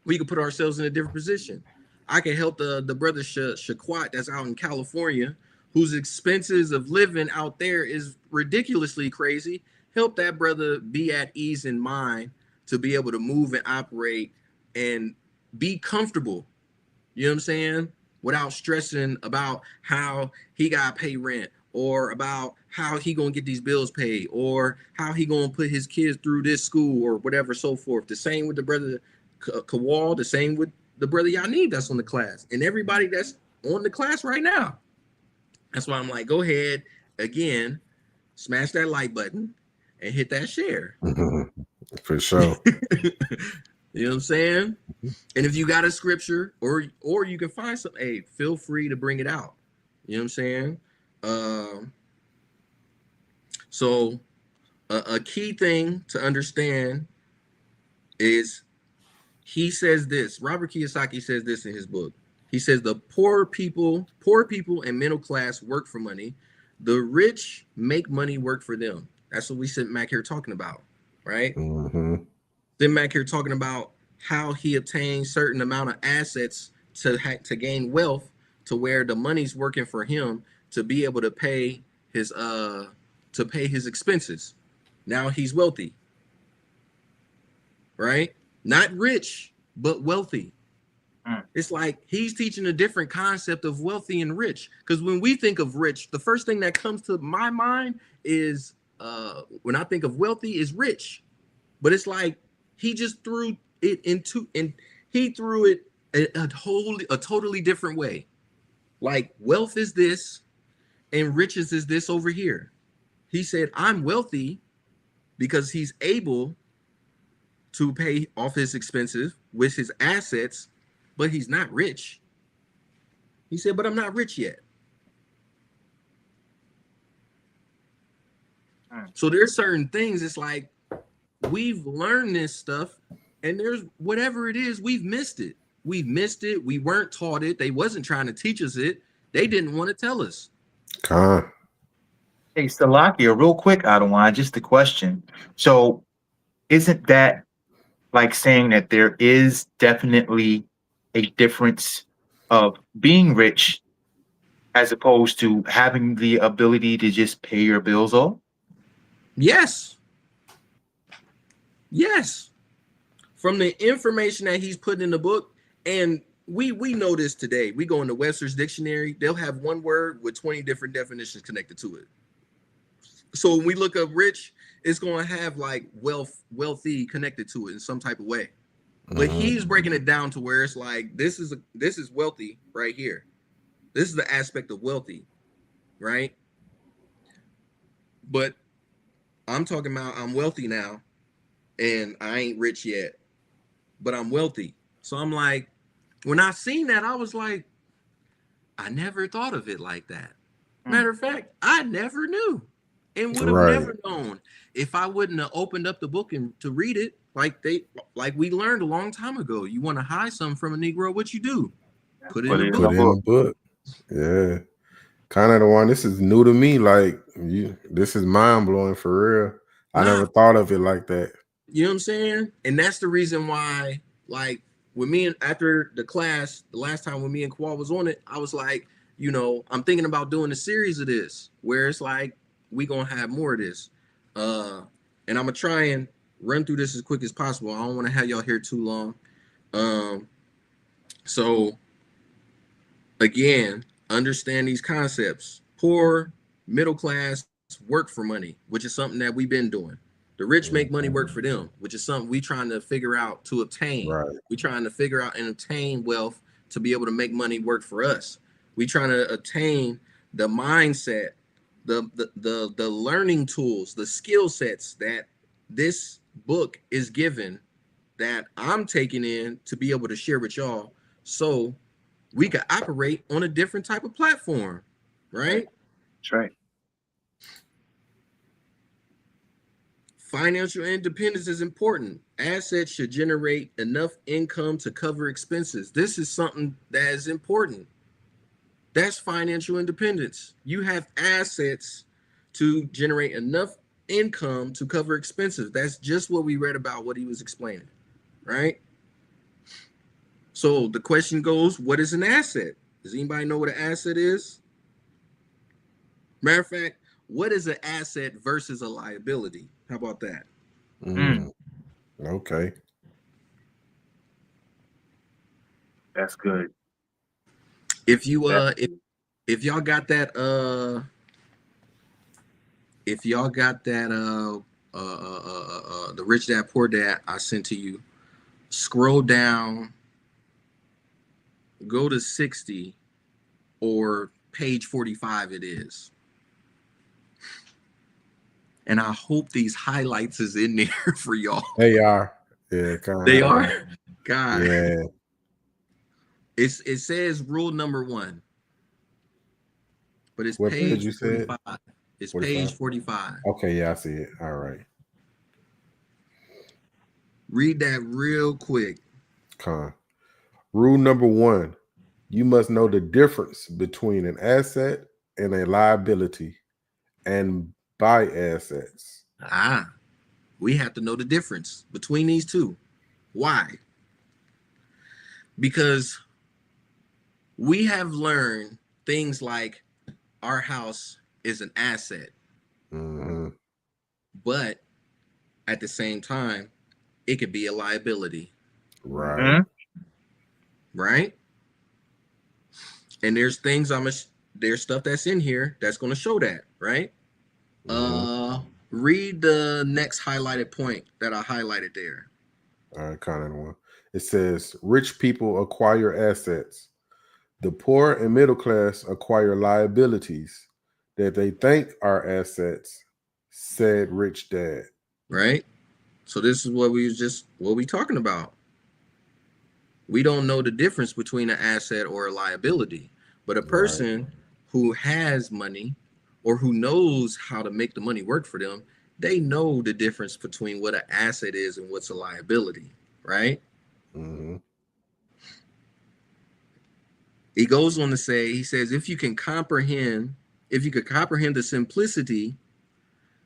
we can put ourselves in a different position. I can help the brother Shaquat that's out in California, whose expenses of living out there is ridiculously crazy. Help that brother be at ease in mind to be able to move and operate and be comfortable. You know what I'm saying? Without stressing about how he got to pay rent or about how he going to get these bills paid or how he going to put his kids through this school or whatever, so forth. The same with the brother Kawal, the same with the brother Yanib that's on the class and everybody that's on the class right now. That's why I'm like, go ahead again, smash that like button and hit that share. For sure. You know what I'm saying? And if you got a scripture or you can find some, hey, feel free to bring it out. You know what I'm saying? So a key thing to understand is he says this. Robert Kiyosaki says this in his book. He says the poor people and middle class work for money. The rich make money work for them. That's what we sit back here talking about, right? Then back here talking about how he obtained certain amount of assets to gain wealth to where the money's working for him to be able to pay his expenses. Now he's wealthy, right? Not rich, but wealthy. It's like he's teaching a different concept of wealthy and rich. Because when we think of rich, the first thing that comes to my mind is when I think of wealthy is rich. But it's like he just threw it he threw it a totally different way. Like wealth is this and riches is this over here. He said, I'm wealthy because he's able to pay off his expenses with his assets, but he's not rich. He said, but I'm not rich yet. So there's certain things, it's like we've learned this stuff and there's whatever it is, we've missed it. We weren't taught it. They wasn't trying to teach us it. They didn't want to tell us. Hey, Salakia, real quick, Adawan, just a question. So isn't that like saying that there is definitely a difference of being rich as opposed to having the ability to just pay your bills off? Yes. From the information that he's put in the book, and we know this today. We go into Webster's dictionary, they'll have one word with 20 different definitions connected to it. So when we look up rich, it's going to have like wealthy connected to it in some type of way. But he's breaking it down to where it's like this is wealthy right here. This is the aspect of wealthy, right? But I'm talking about I'm wealthy now and I ain't rich yet, but I'm wealthy. So I'm like, when I seen that, I was like, I never thought of it like that. Mm. Matter of fact, I never knew and would have Right. never known if I wouldn't have opened up the book and to read it like we learned a long time ago. You want to hide something from a Negro, what you do? Put it in the book. Put it in the book. Yeah. Kind of the one. This is new to me. Like this is mind blowing for real. I never thought of it like that. You know what I'm saying? And that's the reason why, like, with me and after the class, the last time when me and Kwal was on it, I was like, you know, I'm thinking about doing a series of this where it's like we gonna have more of this. And I'm gonna try and run through this as quick as possible. I don't want to have y'all here too long. So again, understand these concepts. Poor, middle class work for money, which is something that we've been doing. The rich make money work for them, which is something we trying to figure out to obtain. Right. We trying to figure out and obtain wealth to be able to make money work for us. We trying to attain the mindset, the learning tools, the skill sets that this book is given that I'm taking in to be able to share with y'all so we can operate on a different type of platform, right? That's right. Financial independence is important. Assets should generate enough income to cover expenses. This is something that is important. That's financial independence. You have assets to generate enough income to cover expenses. That's just what we read about what he was explaining, right? So the question goes, what is an asset? Does anybody know what an asset is? Matter of fact, what is an asset versus a liability? How about that? Okay. That's good. If you if y'all got that the Rich Dad Poor Dad I sent to you, scroll down, go to 60 or page 45 it is. And I hope these highlights is in there for y'all. They are. Yeah, kind of. They are. God. Yeah. It says rule number 1. But it's What page page you 45. said? It's 45? page 45. Okay, yeah, I see it. All right. Read that real quick. Rule number 1. You must know the difference between an asset and a liability and buy assets. We have to know the difference between these two. Why? Because we have learned things like our house is an asset, but at the same time, it could be a liability. Right. Right? And there's things there's stuff that's in here that's going to show that, right? Read the next highlighted point that I highlighted there. All right, kind of one. It says rich people acquire assets. The poor and middle class acquire liabilities that they think are assets, said Rich Dad. Right? So this is what we talking about. We don't know the difference between an asset or a liability, but a person who has money or who knows how to make the money work for them, they know the difference between what an asset is and what's a liability, right? He goes on to say, he says, if you could comprehend the simplicity,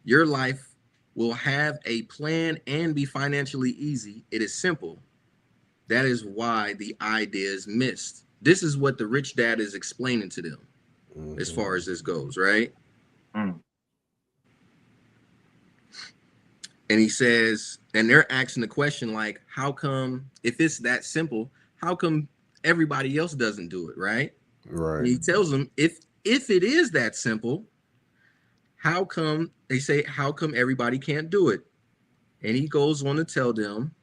your life will have a plan and be financially easy. It is simple. That is why the idea is missed. This is what the Rich Dad is explaining to them as far as this goes, right? And he says, and they're asking the question like, how come, if it's that simple, how come everybody else doesn't do it, right? Right. And he tells them, if it is that simple, how come everybody can't do it? And he goes on to tell them,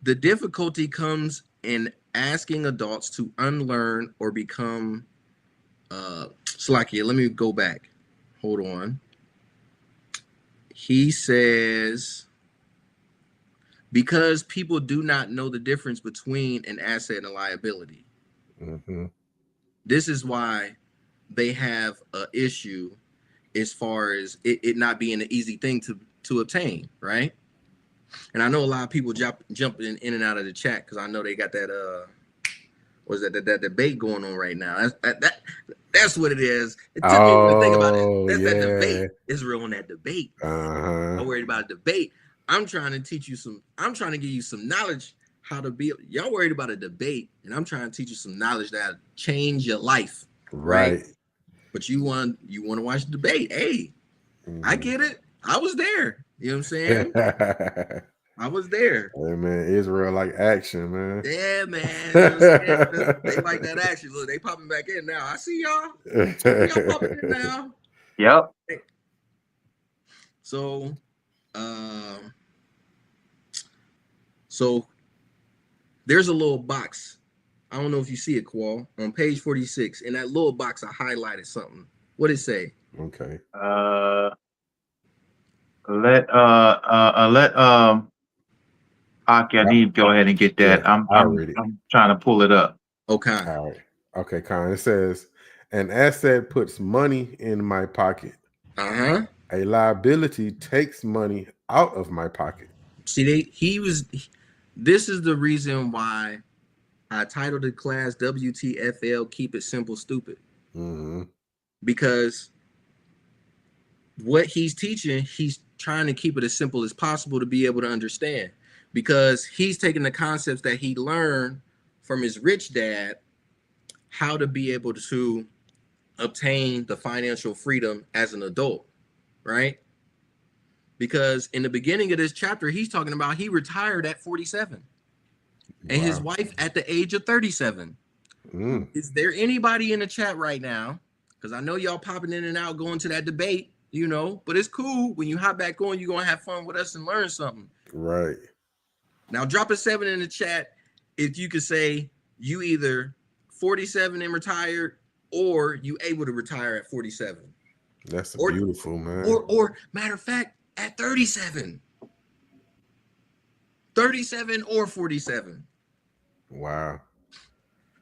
the difficulty comes in asking adults to unlearn or become Slakia, let me go back. Hold on. He says, because people do not know the difference between an asset and a liability. This is why they have a issue as far as it not being an easy thing to obtain, right? And I know a lot of people jumping in and out of the chat because I know they got that that debate going on right now. That's what it is. It took me to think about it. Oh That's that yeah. debate. Israel on that debate. Uh-huh. I'm worried about a debate. I'm trying to teach you some. I'm trying to give you some knowledge how to be. Y'all worried about a debate, and I'm trying to teach you some knowledge that change your life, right? But you want to watch the debate. Hey, I get it. I was there. You know what I'm saying? I was there. Hey man, Israel like action, man. Yeah, man. You know what I'm saying? They like that action. Look, they popping back in now. I see y'all. Y'all popping in now. Yep. So, so there's a little box. I don't know if you see it, Qual, on page 46. In that little box, I highlighted something. What did it say? Okay. Let Akinib go ahead and get that. Yeah, I'm trying to pull it up. Okay. All right. Okay, Khan. It says an asset puts money in my pocket. Uh-huh. A liability takes money out of my pocket. See, this is the reason why I titled the class WTFL, Keep It Simple Stupid. Mm-hmm. Because what he's teaching, he's trying to keep it as simple as possible to be able to understand. Because he's taking the concepts that he learned from his rich dad, how to be able to obtain the financial freedom as an adult, right? Because in the beginning of this chapter, he's talking about he retired at 47 and his wife at the age of 37. Is there anybody in the chat right now? Because I know y'all popping in and out going to that debate, you know, but it's cool. When you hop back on, you're going to have fun with us and learn something. Right. Now, drop a 7 in the chat if you could say you either 47 and retired or you able to retire at 47. That's beautiful, man. Or matter of fact, at 37. 37 or 47. Wow.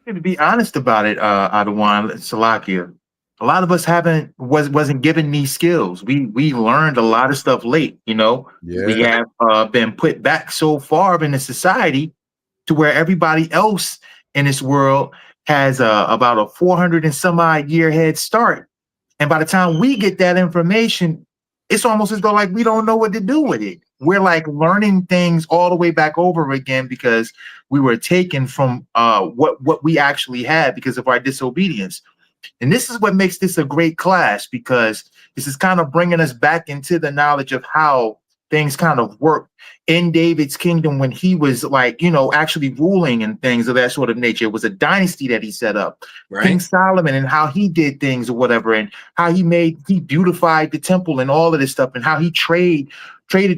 To be honest about it, Adawan, Salakia, a lot of us wasn't given these skills. We learned a lot of stuff late, you know. Yeah. We have been put back so far in the society to where everybody else in this world has about a 400 and some odd year head start. And by the time we get that information, it's almost as though like we don't know what to do with it. We're like learning things all the way back over again because we were taken from what we actually had because of our disobedience. And this is what makes this a great class, because this is kind of bringing us back into the knowledge of how things kind of work in David's kingdom when he was like, you know, actually ruling and things of that sort of nature. It was a dynasty that he set up. Right. King Solomon and how he did things or whatever, and how he beautified the temple and all of this stuff, and how he traded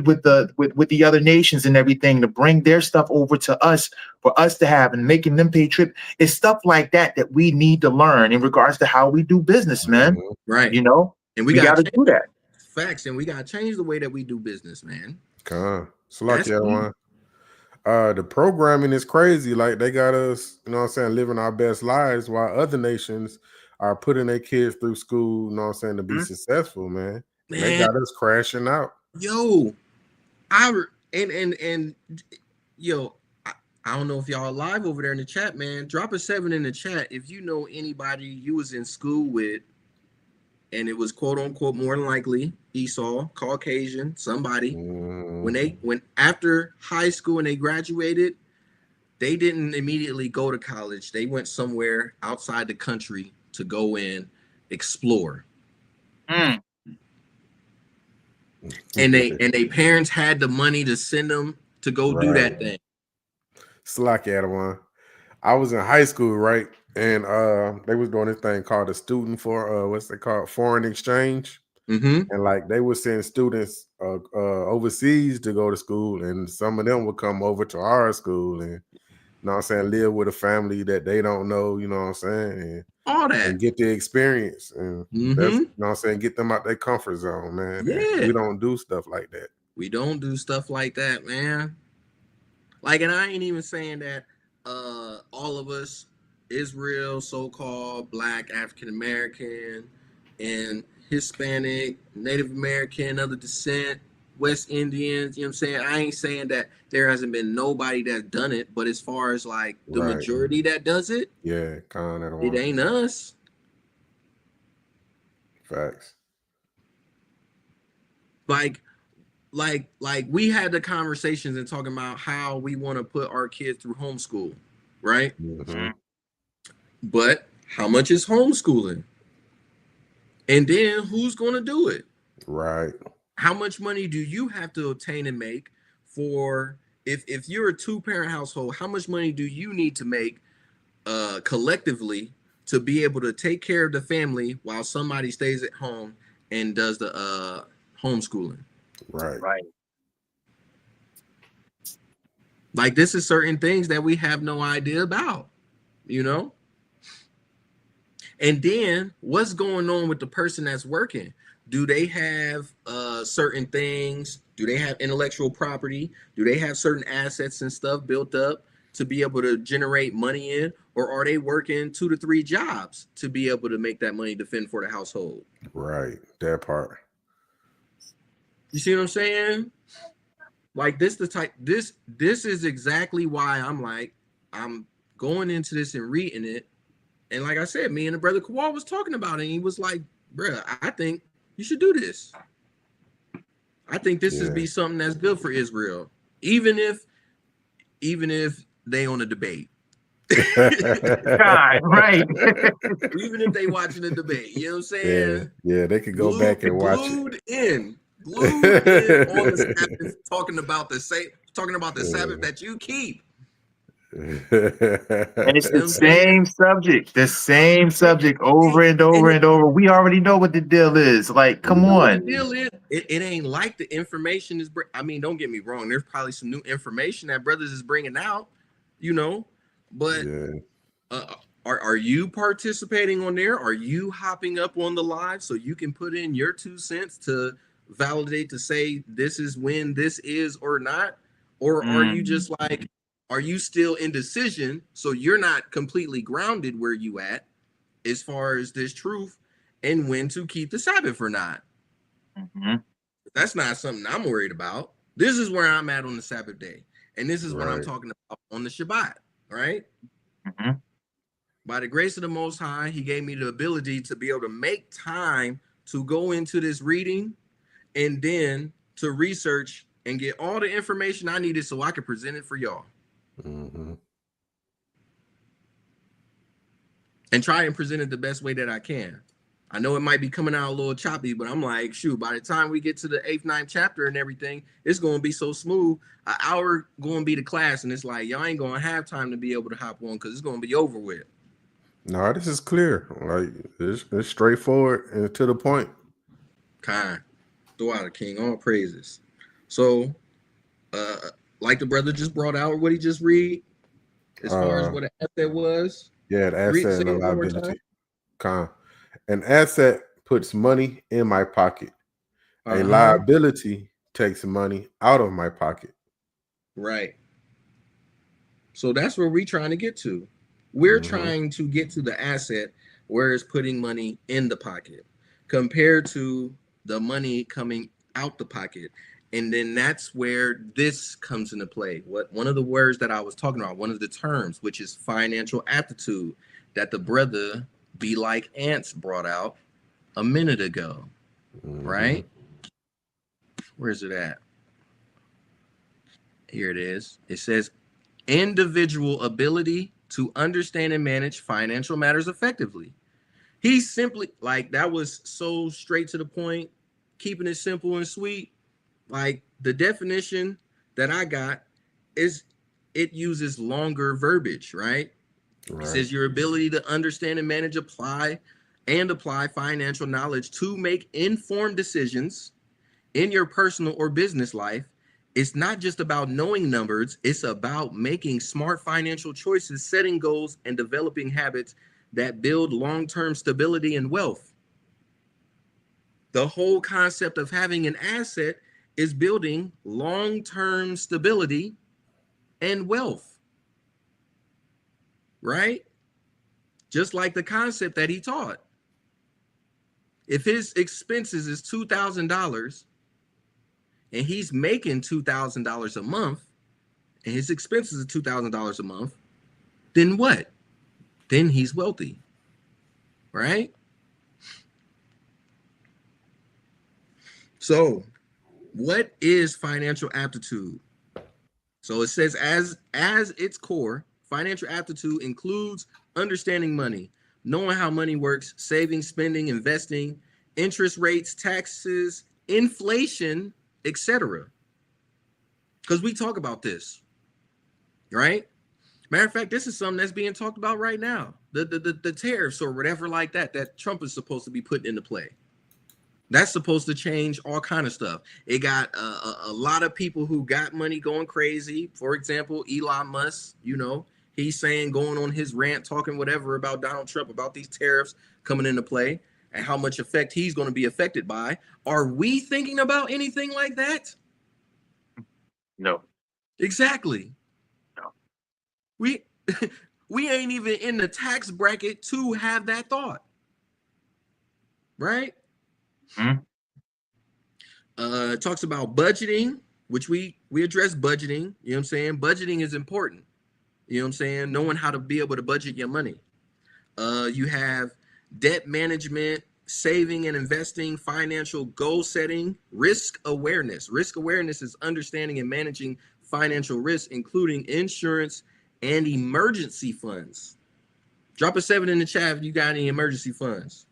with the other nations and everything to bring their stuff over to us for us to have and making them pay trip. It's stuff like that that we need to learn in regards to how we do business, man. Right. You know, and we got to do that. Facts, and we got to change the way that we do business, man. So like the programming is crazy. Like they got us, you know what I'm saying, living our best lives while other nations are putting their kids through school, you know what I'm saying, to be successful, man. They got us crashing out. Yo, I don't know if y'all are live over there in the chat, man. Drop a 7 in the chat if you know anybody you was in school with and it was quote unquote more than likely Esau, Caucasian, somebody. When after high school and they graduated, they didn't immediately go to college. They went somewhere outside the country to go in, explore. And they parents had the money to send them to go do that thing. Slack Adawan. I was in high school, right? And they was doing this thing called a student for what's it called, foreign exchange. And like they would send students overseas to go to school, and some of them would come over to our school and, you know what I'm saying, live with a family that they don't know, you know what I'm saying, and all that and get the experience, and that's, you know what I'm saying, get them out their comfort zone, man. Yeah, we don't do stuff like that. We don't do stuff like that, man. Like, and I ain't even saying that all of us Israel, so-called Black, African American, and Hispanic, Native American, other descent, West Indians, you know what I'm saying? I ain't saying that there hasn't been nobody that's done it, but as far as like the Right. majority that does it, Yeah, kind of it ain't us. Facts. Like we had the conversations and talking about how we want to put our kids through homeschool, right? Mm-hmm. But how much is homeschooling? And then who's going to do it? Right. How much money do you have to obtain and make for if you're a two-parent household, how much money do you need to make collectively to be able to take care of the family while somebody stays at home and does the homeschooling? Right. Right. Like, this is certain things that we have no idea about, you know? And then what's going on with the person that's working? Do they have certain things? Do they have intellectual property? Do they have certain assets and stuff built up to be able to generate money in? Or are they working 2 to 3 jobs to be able to make that money to fend for the household? Right. That part. You see what I'm saying? Like, this is exactly why I'm going into this and reading it. And like I said, me and the brother Kawal was talking about it, and he was like, bruh, I think you should do this. I think this is be something that's good for Israel, even if they on a debate. God, right. Even if they watching the debate, you know what I'm saying? Yeah, they could go back and watch glued in on the Sabbath, talking about the Sabbath that you keep. And it's the same subject over and over and over. We already know what the deal is. Like, come on. The deal is, it ain't like the information is. I mean, don't get me wrong. There's probably some new information that brothers is bringing out, you know. But are you participating on there? Are you hopping up on the live so you can put in your 2 cents to validate to say this is when this is or not? Or are you just like, are you still indecision? So you're not completely grounded where you at as far as this truth and when to keep the Sabbath or not. Mm-hmm. That's not something I'm worried about. This is where I'm at on the Sabbath day. And this is what I'm talking about on the Shabbat, right? Mm-hmm. By the grace of the Most High, he gave me the ability to be able to make time to go into this reading and then to research and get all the information I needed so I could present it for y'all. Mm-hmm. And try and present it the best way that I can. I know it might be coming out a little choppy, but I'm like, shoot, by the time we get to the 8th, 9th chapter and everything, it's going to be so smooth. An hour going to be the class, and it's like, y'all ain't going to have time to be able to hop on because it's going to be over with. No, this is clear. Like, it's straightforward and to the point. Kind. Throw out a king, all praises. So, like the brother just brought out, what he just read, as far as what an asset was. Yeah, the asset and the liability. An asset puts money in my pocket. A liability takes money out of my pocket. Right. So that's where we're trying to get to. We're trying to get to the asset where it's putting money in the pocket compared to the money coming out the pocket. And then that's where this comes into play. One of the words that I was talking about, one of the terms, which is financial aptitude, that the brother Be Like Ants brought out a minute ago, right? Where's it at? Here it is. It says individual ability to understand and manage financial matters effectively. He simply, like, that was so straight to the point, keeping it simple and sweet. Like, the definition that I got is it uses longer verbiage, right? It says your ability to understand and manage, apply financial knowledge to make informed decisions in your personal or business life. It's not just about knowing numbers. It's about making smart financial choices, setting goals, and developing habits that build long-term stability and wealth. The whole concept of having an asset is building long-term stability and wealth, right? just like the concept that he taught. If his expenses is $2,000 and he's making $2,000 a month and his expenses are $2,000 a month, then what? Then he's wealthy, right? So what is financial aptitude? So it says as its core, financial aptitude includes understanding money, knowing how money works, saving, spending, investing, interest rates, taxes, inflation, etc. Because we talk about this, right? Matter of fact, this is something that's being talked about right now. The tariffs or whatever like that Trump is supposed to be putting into play. That's supposed to change all kind of stuff. It got a lot of people who got money going crazy. For example, Elon Musk, you know, he's saying, going on his rant, talking whatever about Donald Trump, about these tariffs coming into play and how much effect he's going to be affected by. Are we thinking about anything like that? No. Exactly. No. We ain't even in the tax bracket to have that thought. Right? Mm-hmm. It talks about budgeting, which we address budgeting. You know what I'm saying? Budgeting is important. You know what I'm saying? Knowing how to be able to budget your money. You have debt management, saving and investing, financial goal setting, risk awareness. Risk awareness is understanding and managing financial risk, including insurance and emergency funds. Drop a 7 in the chat if you got any emergency funds.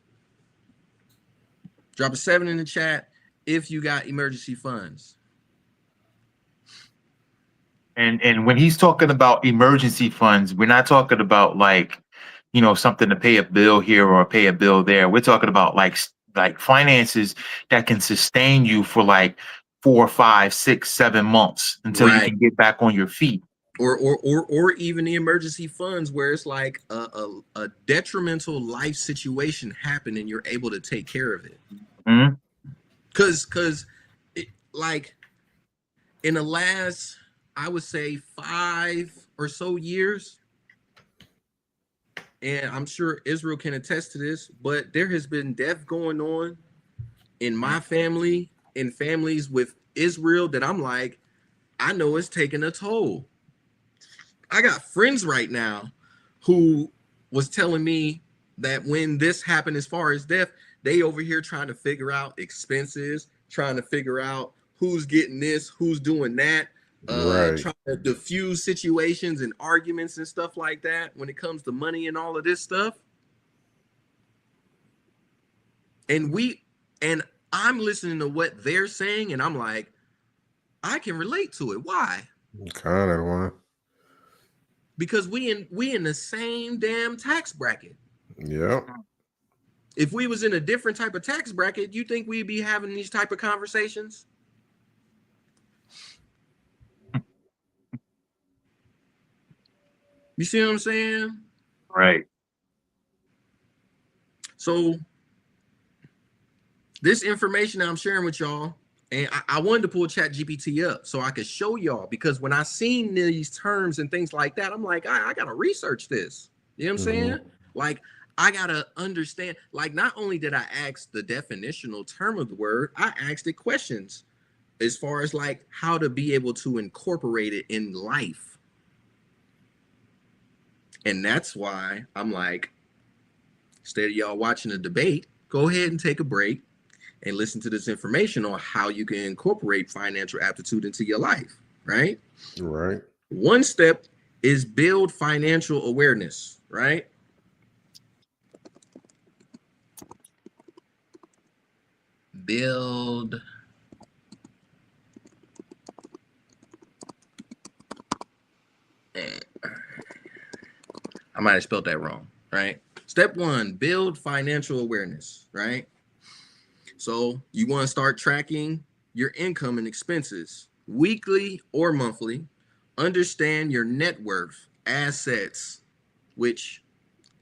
Drop a 7 in the chat if you got emergency funds. And when he's talking about emergency funds, we're not talking about like, you know, something to pay a bill here or pay a bill there. We're talking about like finances that can sustain you for like 4, 5, 6, 7 months until you can get back on your feet. Or even the emergency funds where it's like a detrimental life situation happened and you're able to take care of it. Mm-hmm. Cause like in the last, I would say 5 or so years, and I'm sure Israel can attest to this, but there has been death going on in my family, in families with Israel, that I'm like, I know it's taking a toll. I got friends right now who was telling me that when this happened, as far as death, they over here trying to figure out expenses, trying to figure out who's getting this, who's doing that, trying to diffuse situations and arguments and stuff like that when it comes to money and all of this stuff. And I'm listening to what they're saying, and I'm like, I can relate to it. Why? Kind of one. Because we in the same damn tax bracket. Yep. If we was in a different type of tax bracket, you think we'd be having these type of conversations? You see what I'm saying? Right. So this information that I'm sharing with y'all, and I wanted to pull ChatGPT up so I could show y'all, because when I seen these terms and things like that, I'm like, I gotta research this. You know what I'm saying? Like, I gotta understand. Like, not only did I ask the definitional term of the word, I asked it questions as far as like how to be able to incorporate it in life. And that's why I'm like, instead of y'all watching the debate, go ahead and take a break and listen to this information on how you can incorporate financial aptitude into your life, right? Right. One step is build financial awareness, right? Build I might have spelled that wrong, right? Step 1, build financial awareness, right? So you want to start tracking your income and expenses weekly or monthly. Understand your net worth, assets, which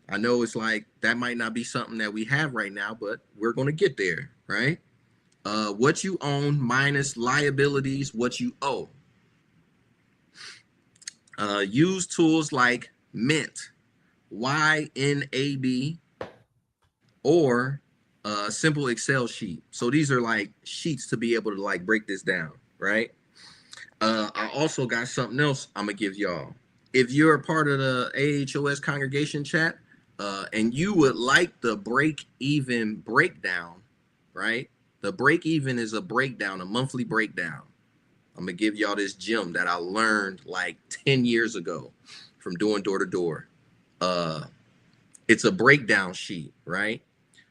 I know it's like that might not be something that we have right now, but we're going to get there, right? What you own minus liabilities, what you owe. Use tools like Mint, YNAB, or a simple Excel sheet. So these are like sheets to be able to like break this down, right? I also got something else I'm gonna give y'all. If you're a part of the AHOS congregation chat, and you would like the break even breakdown, right? The break even is a breakdown, a monthly breakdown. I'm gonna give y'all this gem that I learned like 10 years ago from doing door to door. It's a breakdown sheet, right?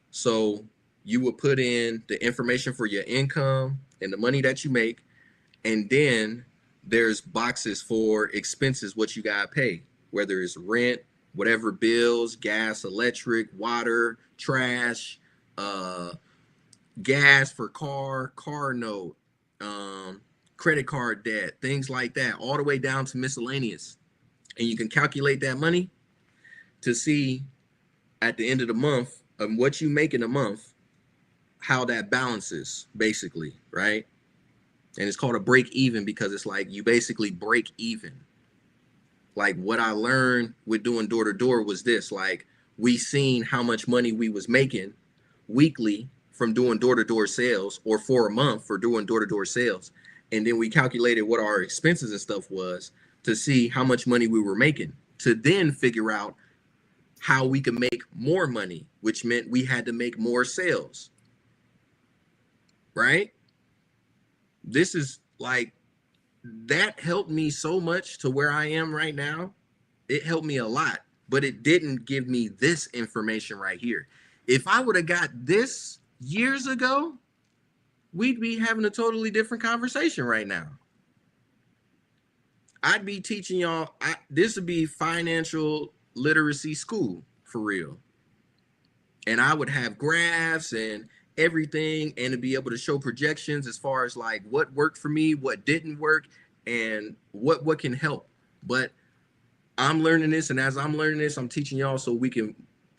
So you would put in the information for your income and the money that you make, and then there's boxes for expenses, what you gotta pay, whether it's rent, whatever bills, gas, electric, water, trash, gas for car note, credit card debt, things like that, all the way down to miscellaneous. And you can calculate that money to see at the end of the month of what you make in a month, how that balances, basically, right? And it's called a break even because it's like you basically break even. Like what I learned with doing door to door was this: like we seen how much money we was making weekly from doing door to door sales, or for a month for doing door to door sales, and then we calculated what our expenses and stuff was to see how much money we were making, to then figure out how we could make more money, which meant we had to make more sales, right? This is like, that helped me so much to where I am right now. It helped me a lot, but it didn't give me this information right here. If I would have got this years ago, we'd be having a totally different conversation right now. I'd be teaching y'all, this would be financial literacy school for real. And I would have graphs and everything, and to be able to show projections as far as like what worked for me, what didn't work, and what can help. But I'm learning this, and as I'm learning this, I'm teaching y'all so we can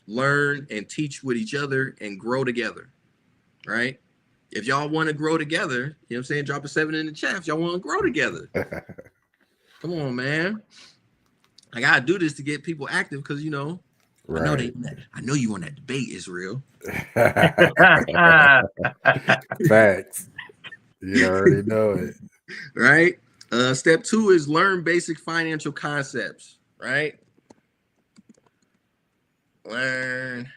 learn and teach with each other and grow together, right? If y'all want to grow together, you know what I'm saying, drop a 7 in the chat if y'all want to grow together. Come on, man. I gotta do this to get people active because, you know, right. I know you want that debate, Israel. Facts. You already know it. Right? Step 2 is learn basic financial concepts, right? Learn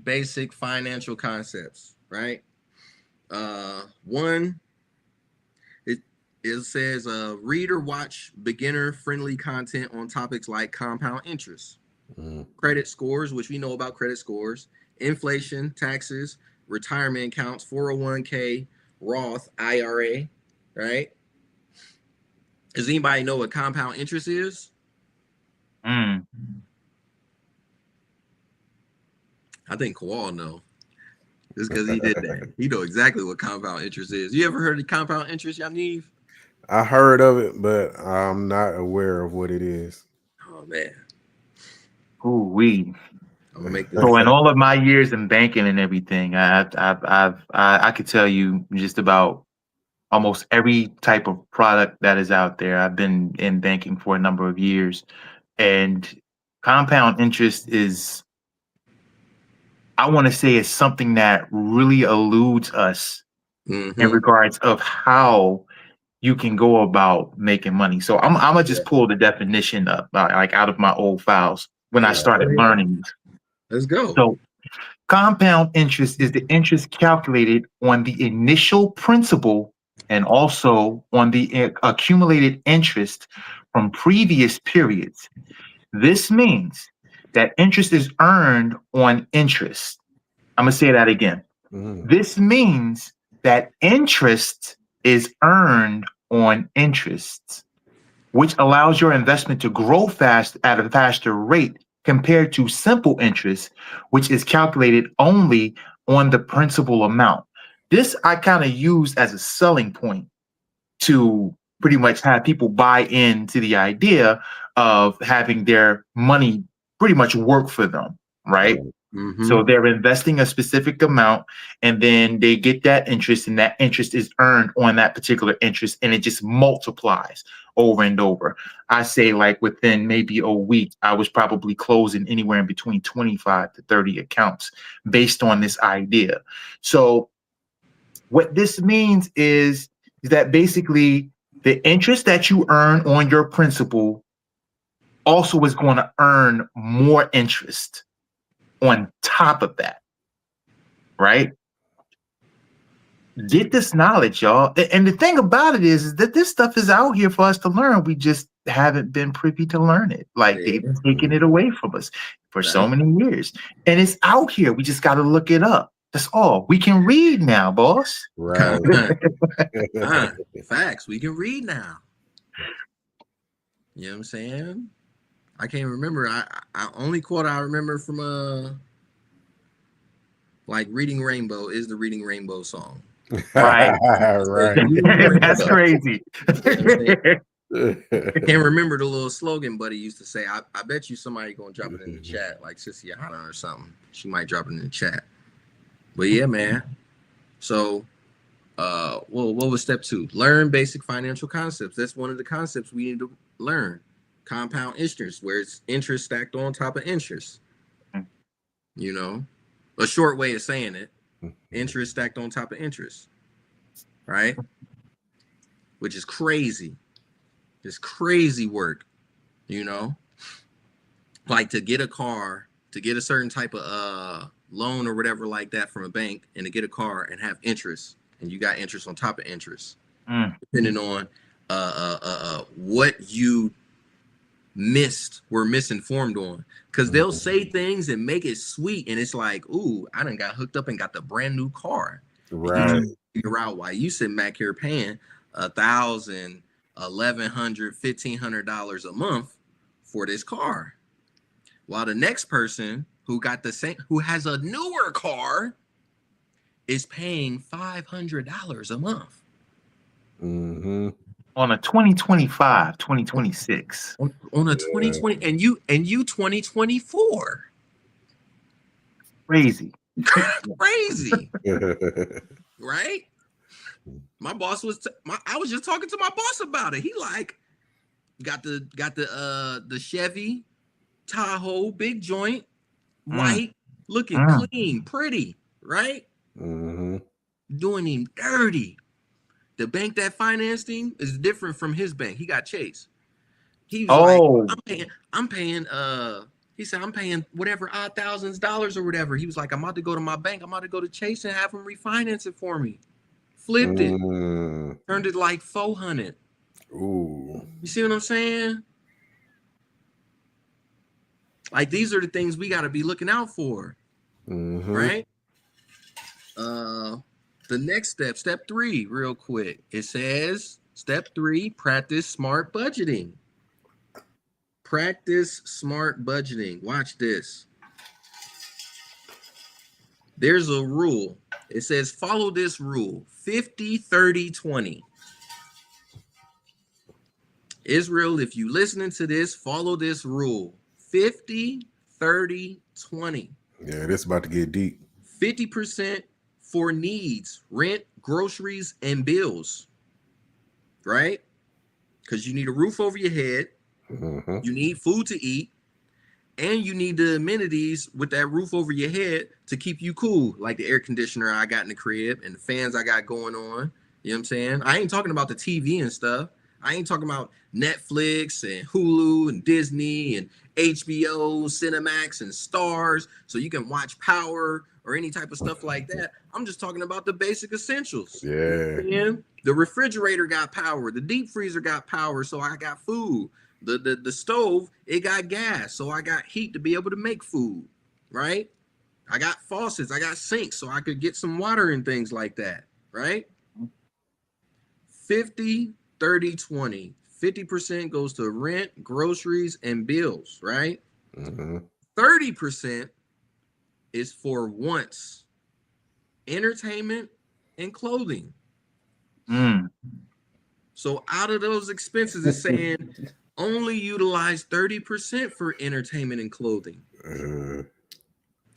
basic financial concepts, right? One, it says read or watch beginner friendly content on topics like compound interest, credit scores, which we know about credit scores, inflation, taxes, retirement accounts, 401k, Roth, IRA, right? Does anybody know what compound interest is? I think Kowal know. Just because he did that. He know exactly what compound interest is. You ever heard of compound interest, Yaniv? I heard of it, but I'm not aware of what it is. Oh man. Ooh-wee. I'm gonna make this. So in all of my years in banking and everything, I could tell you just about almost every type of product that is out there. I've been in banking for a number of years, and compound interest is, I want to say, is something that really eludes us in regards of how you can go about making money. So I'm gonna just pull the definition up, like out of my old files when I started learning this. Let's go. So compound interest is the interest calculated on the initial principal and also on the accumulated interest from previous periods. This means that interest is earned on interest. I'm gonna say that again. This means that interest is earned on interest, which allows your investment to grow fast at a faster rate compared to simple interest, which is calculated only on the principal amount. This I kind of use as a selling point to pretty much have people buy into the idea of having their money pretty much work for them, right? So they're investing a specific amount, and then they get that interest, and that interest is earned on that particular interest, and it just multiplies over and over. I say, like, within maybe a week, I was probably closing anywhere in between 25 to 30 accounts based on this idea. So what this means is that basically the interest that you earn on your principal also is going to earn more interest on top of that, right? Get this knowledge, y'all. And the thing about it is that this stuff is out here for us to learn. We just haven't been privy to learn it. Like, they've been taking it away from us for so many years. And it's out here. We just got to look it up. That's all. We can read now, boss. Right. Facts. We can read now. You know what I'm saying? I can't remember. I only quote I remember from like Reading Rainbow is the Reading Rainbow song. Right. Right. That's crazy. I can't remember the little slogan, but he used to say, I bet you somebody gonna drop it in the chat, like Sissy Hana or something. She might drop it in the chat. But yeah, man. So well, what was step 2? Learn basic financial concepts. That's one of the concepts we need to learn. Compound interest, where it's interest stacked on top of interest. You know, a short way of saying it, interest stacked on top of interest, right? Which is crazy. It's crazy work, you know? Like, to get a car, to get a certain type of loan or whatever like that from a bank, and to get a car and have interest, and you got interest on top of interest, depending on what you were misinformed on, because they'll say things and make it sweet, and it's like, ooh, I done got hooked up and got the brand new car. Right. You figure out why you sitting back here paying $1,000, $1,100, $1,500 a month for this car, while the next person who got the same, who has a newer car, is paying $500 a month. On a 2025, 2026. On a 2020, and you 2024. Crazy. Crazy. Right? My boss was I was just talking to my boss about it. He like got the Chevy Tahoe, big joint, white, looking clean, pretty, right? Doing him dirty. The bank that financed him is different from his bank. He got Chase. He was like, I'm paying, he said, I'm paying whatever odd thousands dollars or whatever. He was like, I'm about to go to my bank. I'm about to go to Chase and have him refinance it for me. Flipped it. Turned it like 400. Ooh. You see what I'm saying? Like, these are the things we got to be looking out for. Right? The next step 3, real quick. It says, step 3, practice smart budgeting. Practice smart budgeting. Watch this. There's a rule. It says, follow this rule, 50, 30, 20. Israel, if you listening to this, follow this rule, 50, 30, 20. Yeah, this about to get deep. 50% for needs, rent, groceries, and bills, right? Because you need a roof over your head, you need food to eat, and you need the amenities with that roof over your head to keep you cool, like the air conditioner I got in the crib and the fans I got going on. You know what I'm saying? I ain't talking about the TV and stuff. I ain't talking about Netflix and Hulu and Disney and HBO, Cinemax and Stars, so you can watch Power or any type of stuff like that. I'm just talking about the basic essentials. Yeah. The refrigerator got power. The deep freezer got power, so I got food. The stove, it got gas, so I got heat to be able to make food, right? I got faucets, I got sinks, so I could get some water and things like that, right? 50, 30, 20. 50% goes to rent, groceries, and bills, right? 30% is for wants, entertainment, and clothing. So out of those expenses, it's saying only utilize 30% for entertainment and clothing.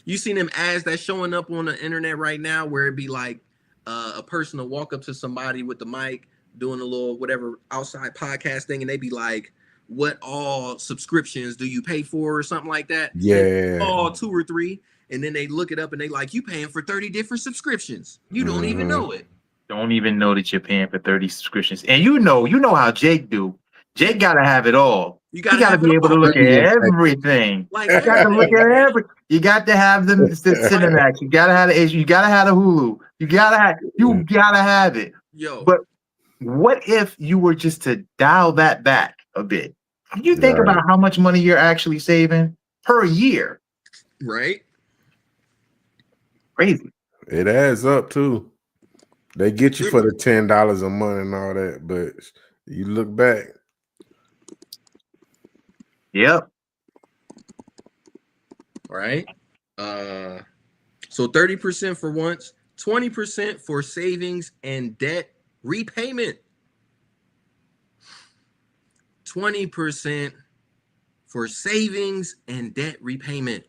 You seen them ads that's showing up on the internet right now where it be like a person will walk up to somebody with the mic doing a little whatever outside podcast thing, and they be like, what all subscriptions do you pay for or something like that? Yeah. All 2 or 3, and then they look it up and they like, you paying for 30 different subscriptions. You don't even know it. Don't even know that you're paying for 30 subscriptions. And you know how Jake do. Jake gotta have it all. You You gotta gotta have be it able to all. look at everything. Like You got to look at every. You got to have the Cinemax. You gotta have the H. You gotta have the Hulu. You gotta have it. yo, But what if you were just to dial that back a bit? You think Right. about how much money you're actually saving per year. right? Crazy. It adds up too. They get you for the $10 a month and all that, but you look back. Yep. Right. So 30% for once, 20% for savings and debt repayment. 20% for savings and debt repayment.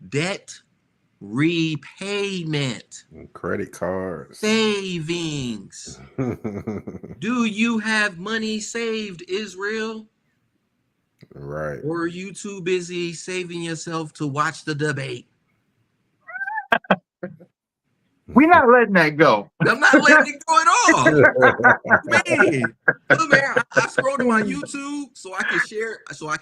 Debt repayment. Credit cards. Savings. Do you have money saved, Israel? Right. Or are you too busy saving yourself to watch the debate? We're not letting that go. I'm not letting it go at all. Man, look, man, I scrolled to my YouTube so I can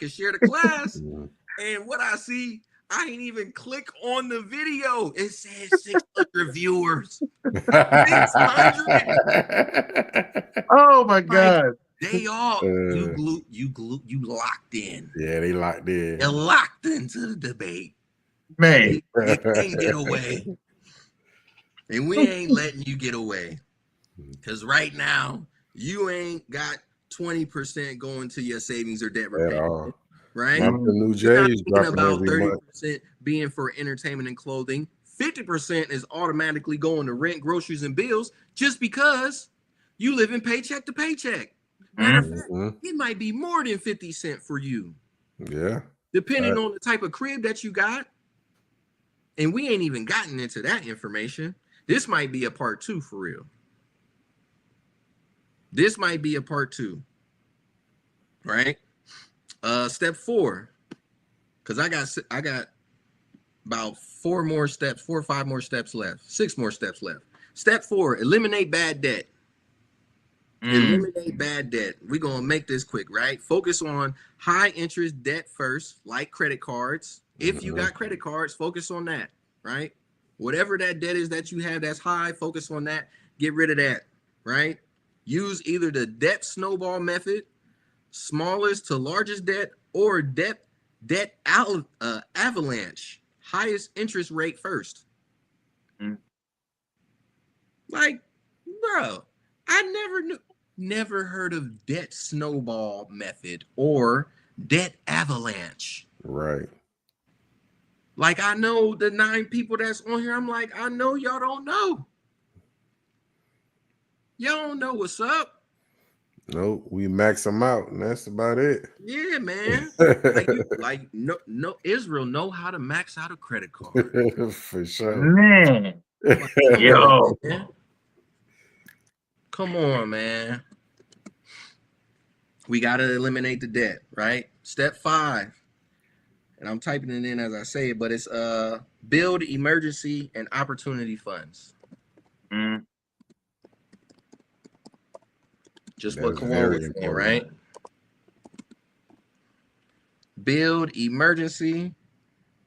share the class. And what I see, I ain't even click on the video. It says 600 viewers. 600. Oh my God. They all you locked in. Yeah, they locked in. They're locked into the debate. Man. You can't get away. And we ain't letting you get away. Because right now, you ain't got 20% going to your savings or debt repayment. Right? The new You're not J's thinking dropping about every 30% month. being for entertainment and clothing. 50% is automatically going to rent, groceries, and bills just because you live in paycheck to paycheck. Matter of fact, it might be more than 50 cents for you. Yeah. Depending on the type of crib that you got. And we ain't even gotten into that information. This might be a part 2 for real. This might be a part 2. Right? Step 4. Because I got about 4 or 5 more steps left. 6 more steps left. Step 4, eliminate bad debt. Eliminate bad debt. We're going to make this quick, right? Focus on high interest debt first, like credit cards. If you got credit cards, focus on that, right? Whatever that debt is that you have that's high, focus on that. Get rid of that, right? Use either the debt snowball method, smallest to largest debt, or debt avalanche, highest interest rate first. Like, bro, I never heard of debt snowball method or debt avalanche. Right. Like, I know the 9 people that's on here. I'm like, I know y'all don't know. Y'all don't know what's up. Nope, we max them out, and that's about it. Yeah, man. No, Israel know how to max out a credit card. For sure. Man. Yo. Man. Come on, man. We got to eliminate the debt, right? Step 5. And I'm typing it in as I say it, but it's build emergency and opportunity funds. Just what Kawan was saying, right? Build emergency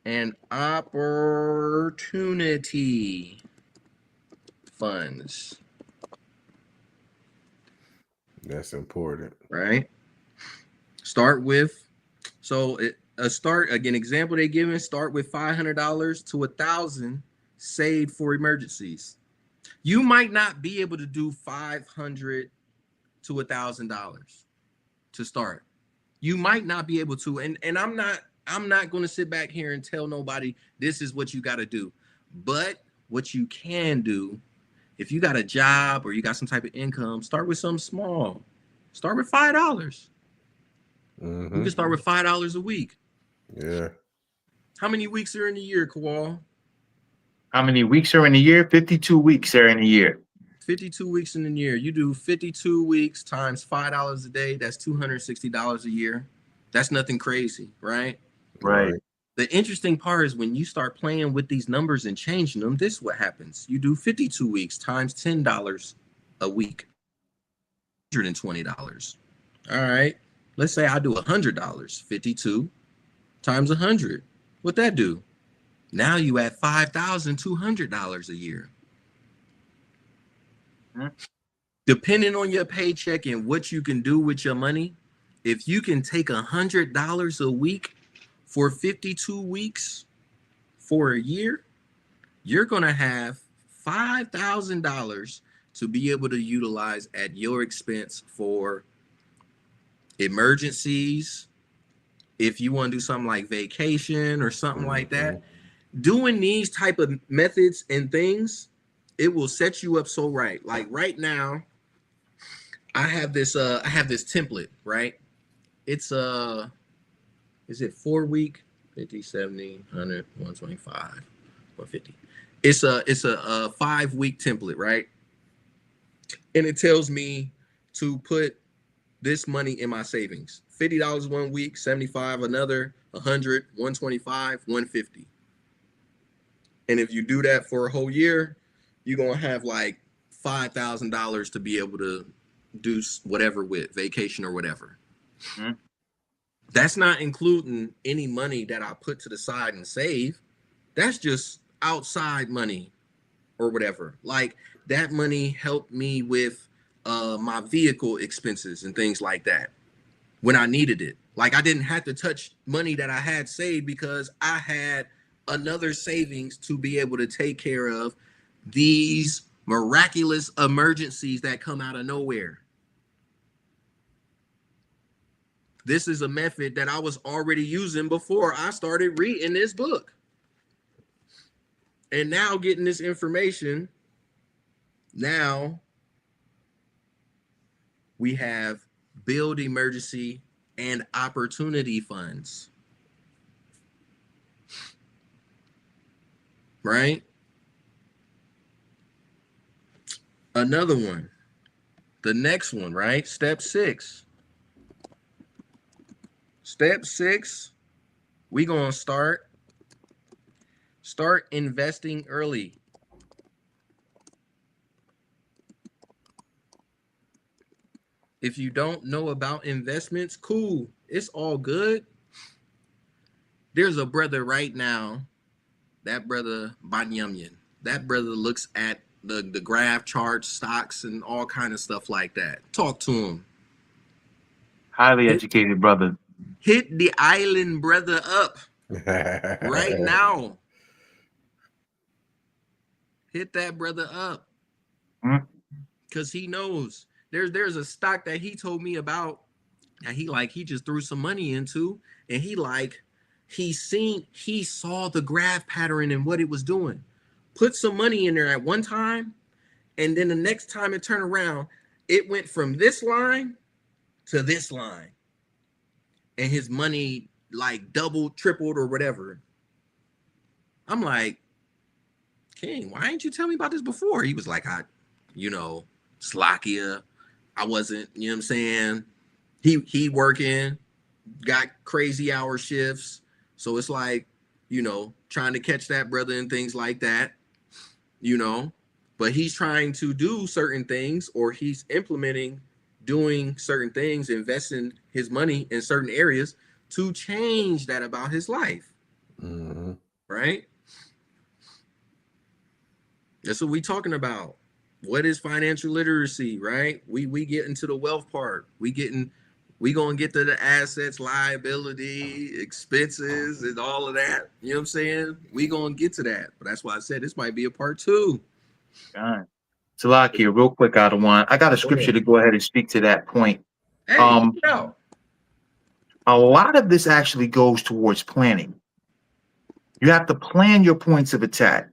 and opportunity funds. That's important, right? Start with example they given. Start with $500 to $1,000 saved for emergencies. You might not be able to do $500 to $1,000 to start. You might not be able to, and I'm not going to sit back here and tell nobody this is what you got to do. But what you can do, if you got a job or you got some type of income, start with something small. Start with $5. You can start with $5 a week. Yeah. How many weeks are in a year, Kawal? How many weeks are in a year? 52 weeks are in a year. 52 weeks in a year. You do 52 weeks times $5 a day. That's $260 a year. That's nothing crazy, right? Right. The interesting part is when you start playing with these numbers and changing them, this is what happens. You do 52 weeks times $10 a week, $120. All right. Let's say I do $100. 52 times 100. What'd that do? Now you add $5,200 a year. Depending on your paycheck and what you can do with your money, if you can take $100 a week for 52 weeks for a year, you're going to have $5,000 to be able to utilize at your expense for emergencies. If you want to do something like vacation or something like that, doing these type of methods and things, it will set you up so right. Like right now, I have this template, right? It's is it 4 week, 50, 70, 100, 125, 150. It's a 5 week template, right? And it tells me to put this money in my savings. $50 1 week, 75 another, 100, 125, 150. And if you do that for a whole year, you're gonna have like $5,000 to be able to do whatever with, vacation or whatever. Mm-hmm. That's not including any money that I put to the side and save. That's just outside money or whatever. Like that money helped me with my vehicle expenses and things like that when I needed it. Like I didn't have to touch money that I had saved because I had another savings to be able to take care of these miraculous emergencies that come out of nowhere. This is a method that I was already using before I started reading this book. And now getting this information, now we have build emergency and opportunity funds. Right? Another one. The next one, right? Step 6. Step 6, we're going to start investing early. If you don't know about investments, cool. It's all good. There's a brother right now, that brother Banyamyan. That brother looks at the graph charts, stocks, and all kind of stuff like that. Talk to him. Highly educated brother. Hit the island brother up right now. Hit that brother up. Because he knows. There's a stock that he told me about that he just threw some money into, and he saw the graph pattern and what it was doing. Put some money in there at one time, and then the next time it turned around, it went from this line to this line. And his money like doubled, tripled, or whatever. I'm like, King, why didn't you tell me about this before? He was like, Slovakia. I wasn't, you know what I'm saying? He working, got crazy hour shifts. So it's like, trying to catch that brother and things like that, but he's trying to do certain things, or he's doing certain things, investing his money in certain areas to change that about his life. Mm-hmm. Right? That's what we're talking about. What is financial literacy, right? We get into the wealth part. We gonna get to the assets, liability, expenses, and all of that. You know what I'm saying? We gonna get to that. But that's why I said this might be a part 2. God. Salakia, real quick, Adawan. I got a scripture to go ahead and speak to that point. Hey, a lot of this actually goes towards planning. You have to plan your points of attack.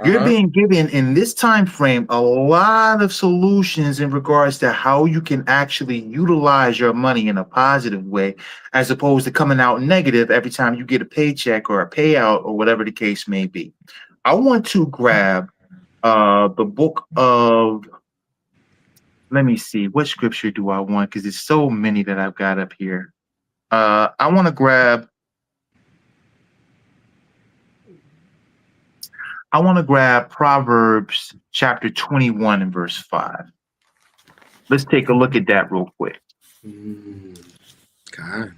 You're being given in this time frame a lot of solutions in regards to how you can actually utilize your money in a positive way, as opposed to coming out negative every time you get a paycheck or a payout or whatever the case may be. I want to grab the book of, let me see, what scripture do I want? Because there's so many that I've got up here. I want to grab Proverbs chapter 21 and verse 5. Let's take a look at that real quick. God.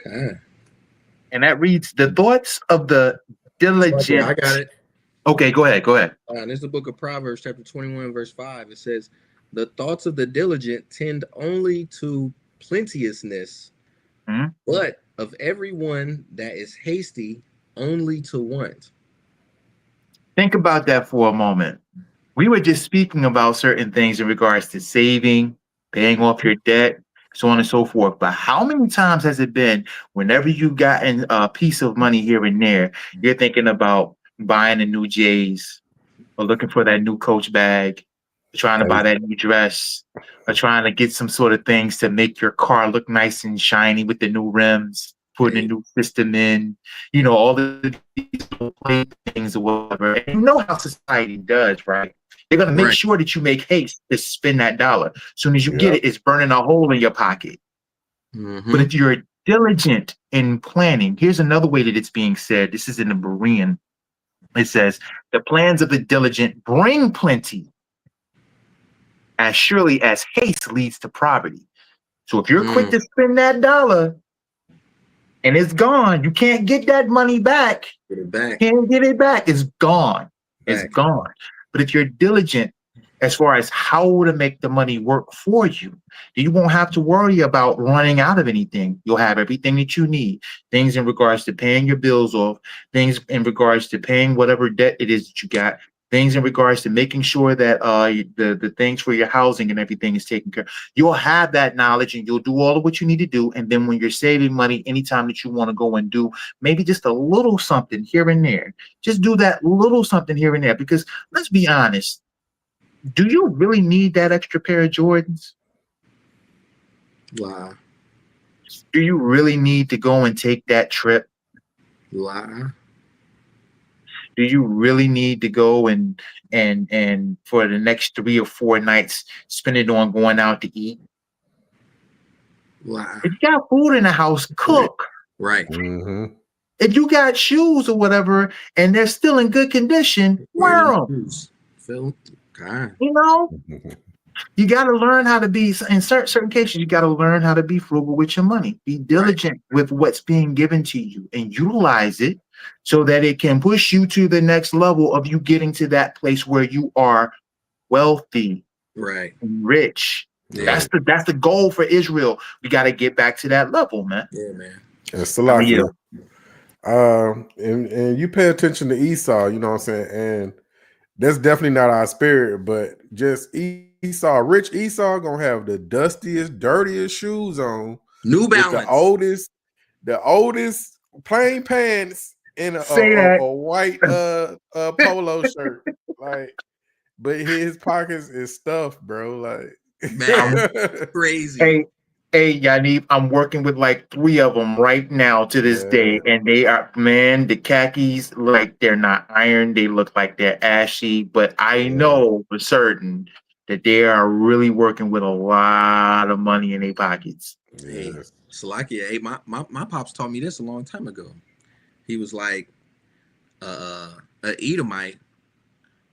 God. And that reads, the thoughts of the diligent. I got it. Okay, go ahead. This is the book of Proverbs, chapter 21, verse 5. It says, the thoughts of the diligent tend only to plenteousness, but of everyone that is hasty, only to want. Think about that for a moment. We were just speaking about certain things in regards to saving, paying off your debt, so on and so forth. But how many times has it been whenever you've gotten a piece of money here and there, you're thinking about buying a new J's or looking for that new Coach bag, trying to buy that new dress, or trying to get some sort of things to make your car look nice and shiny with the new rims, putting a new system in, all the things or whatever. And you know how society does, right? They're going to make sure that you make haste to spend that dollar. As soon as you get it, it's burning a hole in your pocket. But if you're diligent in planning, here's another way that it's being said. This is in the Berean. It says, the plans of the diligent bring plenty, as surely as haste leads to poverty. So if you're quick to spend that dollar and it's gone, you can't get that money back. Can't get it back. It's gone. It's gone. But if you're diligent as far as how to make the money work for you, you won't have to worry about running out of anything. You'll have everything that you need. Things in regards to paying your bills off, things in regards to paying whatever debt it is that you got, things in regards to making sure that the things for your housing and everything is taken care of. You'll have that knowledge and you'll do all of what you need to do. And then when you're saving money, anytime that you want to go and do maybe just a little something here and there, just do that little something here and there. Because let's be honest, do you really need that extra pair of Jordans? Lie. Do you really need to go and take that trip? Lie. Do you really need to go and for the next 3 or 4 nights spend it on going out to eat? Lie. If you got food in the house, cook. Right. If you got shoes or whatever and they're still in good condition, wear them. You got to learn how to be, in certain cases, you got to learn how to be frugal with your money. Be diligent with what's being given to you and utilize it so that it can push you to the next level of you getting to that place where you are wealthy, rich. That's the goal for Israel. We got to get back to that level, man. Yeah, man. It's a lot. And you pay attention to Esau, you know what I'm saying? And that's definitely not our spirit, but just Esau, rich Esau gonna have the dustiest, dirtiest shoes on. New Balance. The oldest plain pants in a white polo shirt. Like, but his pockets is stuffed, bro. Like, man, crazy. Hey, Yanib, I'm working with like 3 of them right now to this day. And they are, man, the khakis, like they're not ironed. They look like they're ashy. But I know for certain that they are really working with a lot of money in their pockets. Hey, Salakia, hey, my pops taught me this a long time ago. He was like, an Edomite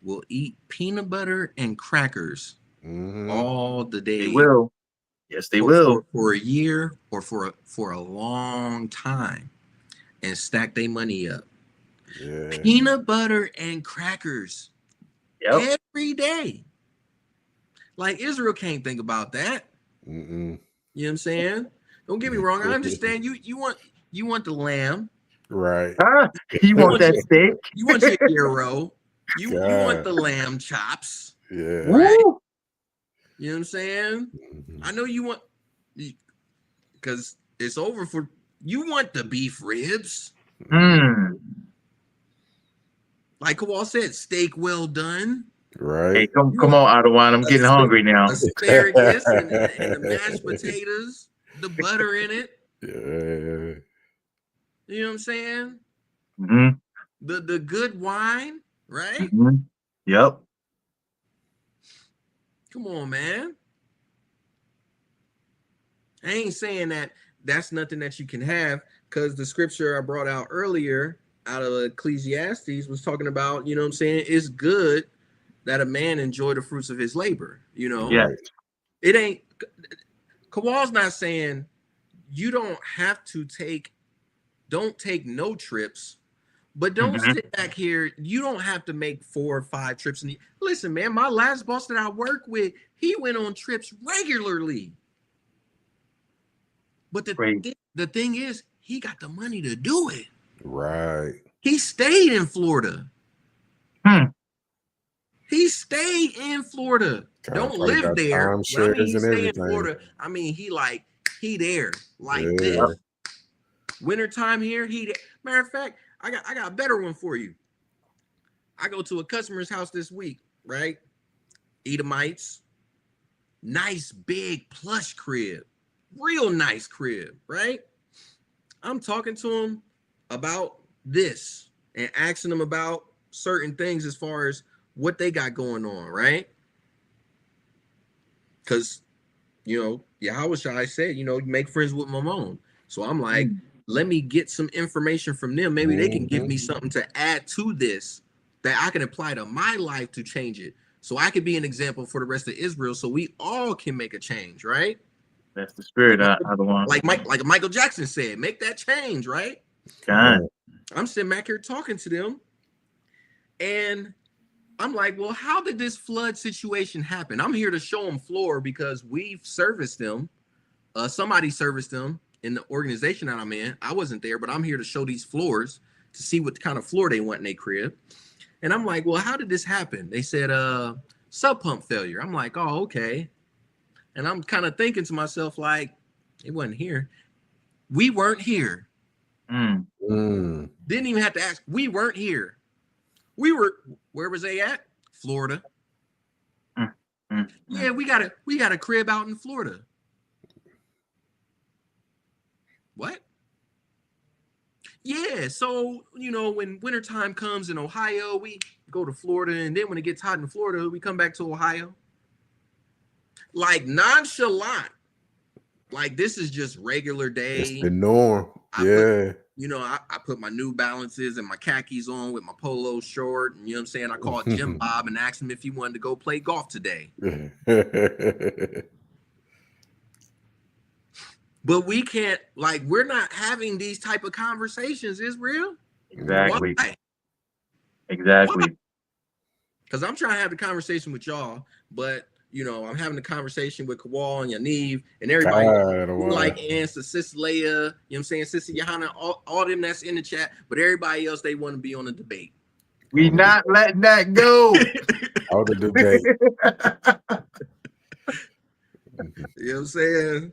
will eat peanut butter and crackers all the day. They will. Yes, they will. For a year or for a long time and stack their money up. Peanut butter and crackers every day. Like Israel can't think about that. You know what I'm saying? Don't get me wrong. I understand you want the lamb. Right. Huh? You You want want that your steak? you want your gyro. You want God. the lamb chops, Yeah. right? Woo! You know what I'm saying? Mhm. I know you want, because it's over for you want the beef ribs. Mm. Like Kowal said, steak well done. Hey, Right. come You come want on, Adawan. I'm getting hungry now. asparagus and the mashed potatoes, the butter in it. Yeah. You know what I'm saying? Hmm. The good wine, right? Hmm. Yep. Come on, man. I ain't saying that that's nothing that you can have, because the scripture I brought out earlier out of Ecclesiastes was talking about, you know what I'm saying? It's good that a man enjoy the fruits of his labor. You know, Yeah. Right. it ain't, Kowal's not saying you don't have to don't take no trips, but don't Hmm. sit back here. You don't have to make 4 or 5 trips. And listen, man, my last boss that I work with, he went on trips regularly. But Great. the thing is, he got the money to do it. Right. He stayed in Florida. Hmm. He stayed in Florida. Kind of Don't probably live got there. time When I mean shares he and stay in everything. Florida, I mean he there like Yeah. this. Wintertime here, matter of fact, I got a better one for you. I go to a customer's house this week, right? Edomites, nice big plush crib, real nice crib, right? I'm talking to him about this and asking them about certain things as far as what they got going on, right? Because, you know, Yahushua said, you know, you make friends with Mammon. So I'm like, Mm. let me get some information from them. Maybe they can give Mhm. me something to add to this that I can apply to my life to change it. So I could be an example for the rest of Israel, so we all can make a change, right? That's the spirit, Like Adawan. like Michael Jackson said, make that change, right? God. I'm sitting back here talking to them, and I'm like, well, how did this flood situation happen? I'm here to show them floor because we've serviced them. Somebody serviced them in the organization that I'm in. I wasn't there, but I'm here to show these floors to see what kind of floor they want in their crib. And I'm like, well, how did this happen? They said sub pump failure. I'm like, oh, okay. And I'm kind of thinking to myself, like, it wasn't here. We weren't here. Mm. Mm. Didn't even have to ask. We weren't here. We were, where was they at? Florida. Mm. Mm. Yeah, we got a crib out in Florida. What? Yeah, so you know, when wintertime comes in Ohio, we go to Florida, and then when it gets hot in Florida, we come back to Ohio. Like nonchalant. Like this is just regular It's day. the norm. I put, Yeah. you know, I put my New Balances and my khakis on with my polo short, and you know what I'm saying? I called Jim Bob and asked him if he wanted to go play golf today. But we can't, like, we're not having these type of conversations, Israel. Exactly. Why? Why? Exactly. Because I'm trying to have the conversation with y'all, but you know, I'm having a conversation with Kawal and Yaniv and everybody God, who wow. like answer Sister Leia, you know what I'm saying, Sister Johanna, all them that's in the chat, but everybody else they want to be on the debate. We On the, not letting that go. on the debate. You know what I'm saying?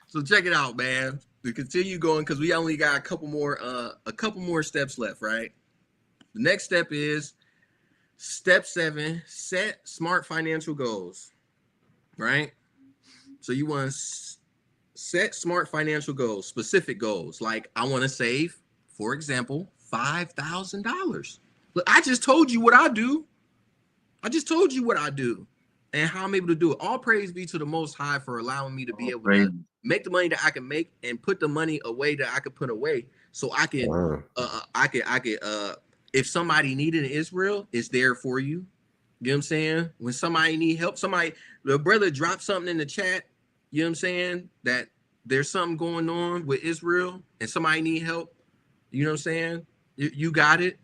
So check it out, man. To continue going, because we only got a couple more steps left, right? The next step is step 7, set smart financial goals, right? So you want to set smart financial goals, specific goals. Like I want to save, for example, $5,000. Look, I just told you what I do. I just told you what I do and how I'm able to do it. All praise be to the Most High for allowing me to be able to make the money that I can make and put the money away that I could put away, so I can, Wow. I could, if somebody needed in Israel, it's there for you. You know what I'm saying? When somebody need help, the brother dropped something in the chat. You know what I'm saying? That there's something going on with Israel and somebody need help. You know what I'm saying? You got it.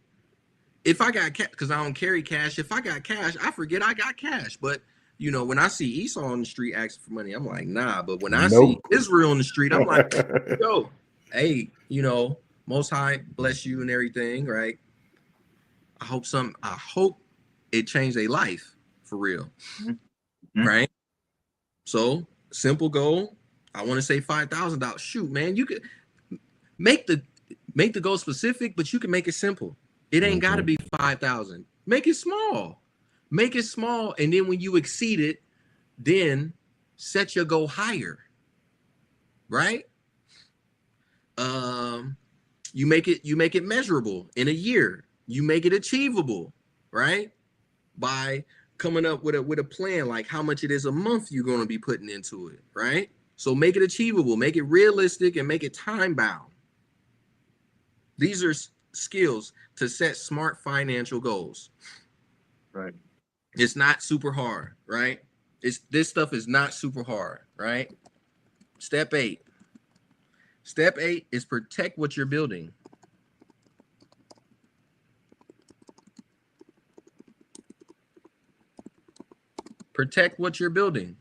If I got cash, because I don't carry cash, if I got cash, I forget I got cash. But you know, when I see Esau on the street asking for money, I'm like, nah. But when I see Nope. Israel on the street, I'm like, yo, hey, you know, Most High bless you and everything, right? I hope it changed their life for real, Mm-hmm. right? So simple goal. I want to say $5,000. Shoot, man, you could make the goal specific, but you can make it simple. It ain't got to be 5,000. Make it small. Make it small, and then when you exceed it, then set your goal higher, right? You make it measurable in a year. You make it achievable, right? By coming up with a plan, like how much it is a month you're going to be putting into it, right? So make it achievable, make it realistic, and make it time bound. These are skills to set smart financial goals. Right. It's not super hard, right? This stuff is not super hard, right? Step 8. Step 8 is protect what you're building. Protect what you're building.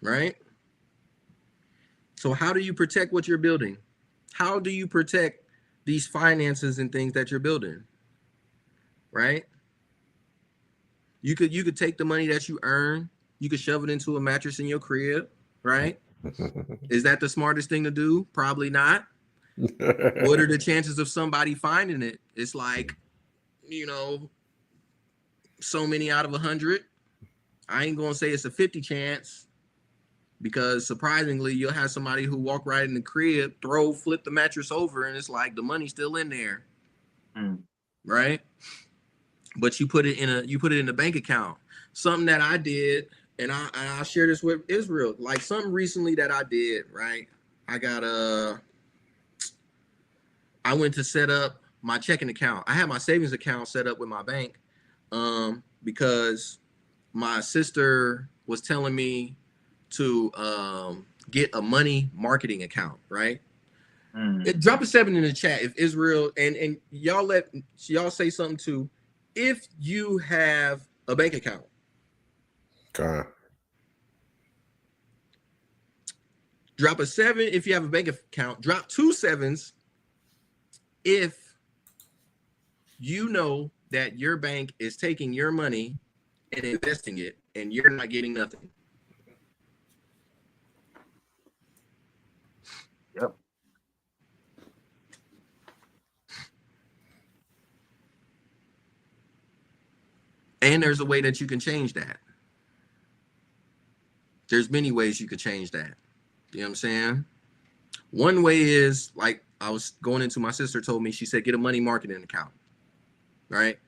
Right? So how do you protect what you're building? How do you protect these finances and things that you're building? Right? You could take the money that you earn, you could shove it into a mattress in your crib, right? Is that the smartest thing to do? Probably not. What are the chances of somebody finding it? It's like, so many out of 100. I ain't gonna say it's a 50 chance, because surprisingly, you'll have somebody who walk right in the crib, flip the mattress over, and it's like the money's still in there, right? But you put it in a bank account. Something that I did, and I'll share this with Israel, like something recently that I did, right? I went to set up my checking account. I had my savings account set up with my bank, because my sister was telling me to get a money marketing account, right? Drop a 7 in the chat if Israel and y'all say something too if you have a bank account. Okay. Drop a 7 if you have a bank account. Drop 2 7s if you know that your bank is taking your money and investing it and you're not getting nothing. Yep. And there's a way that you can change that. There's many ways you could change that. You know what I'm saying? One way is, like I was going into, my sister told me, she said, get a money marketing account, right?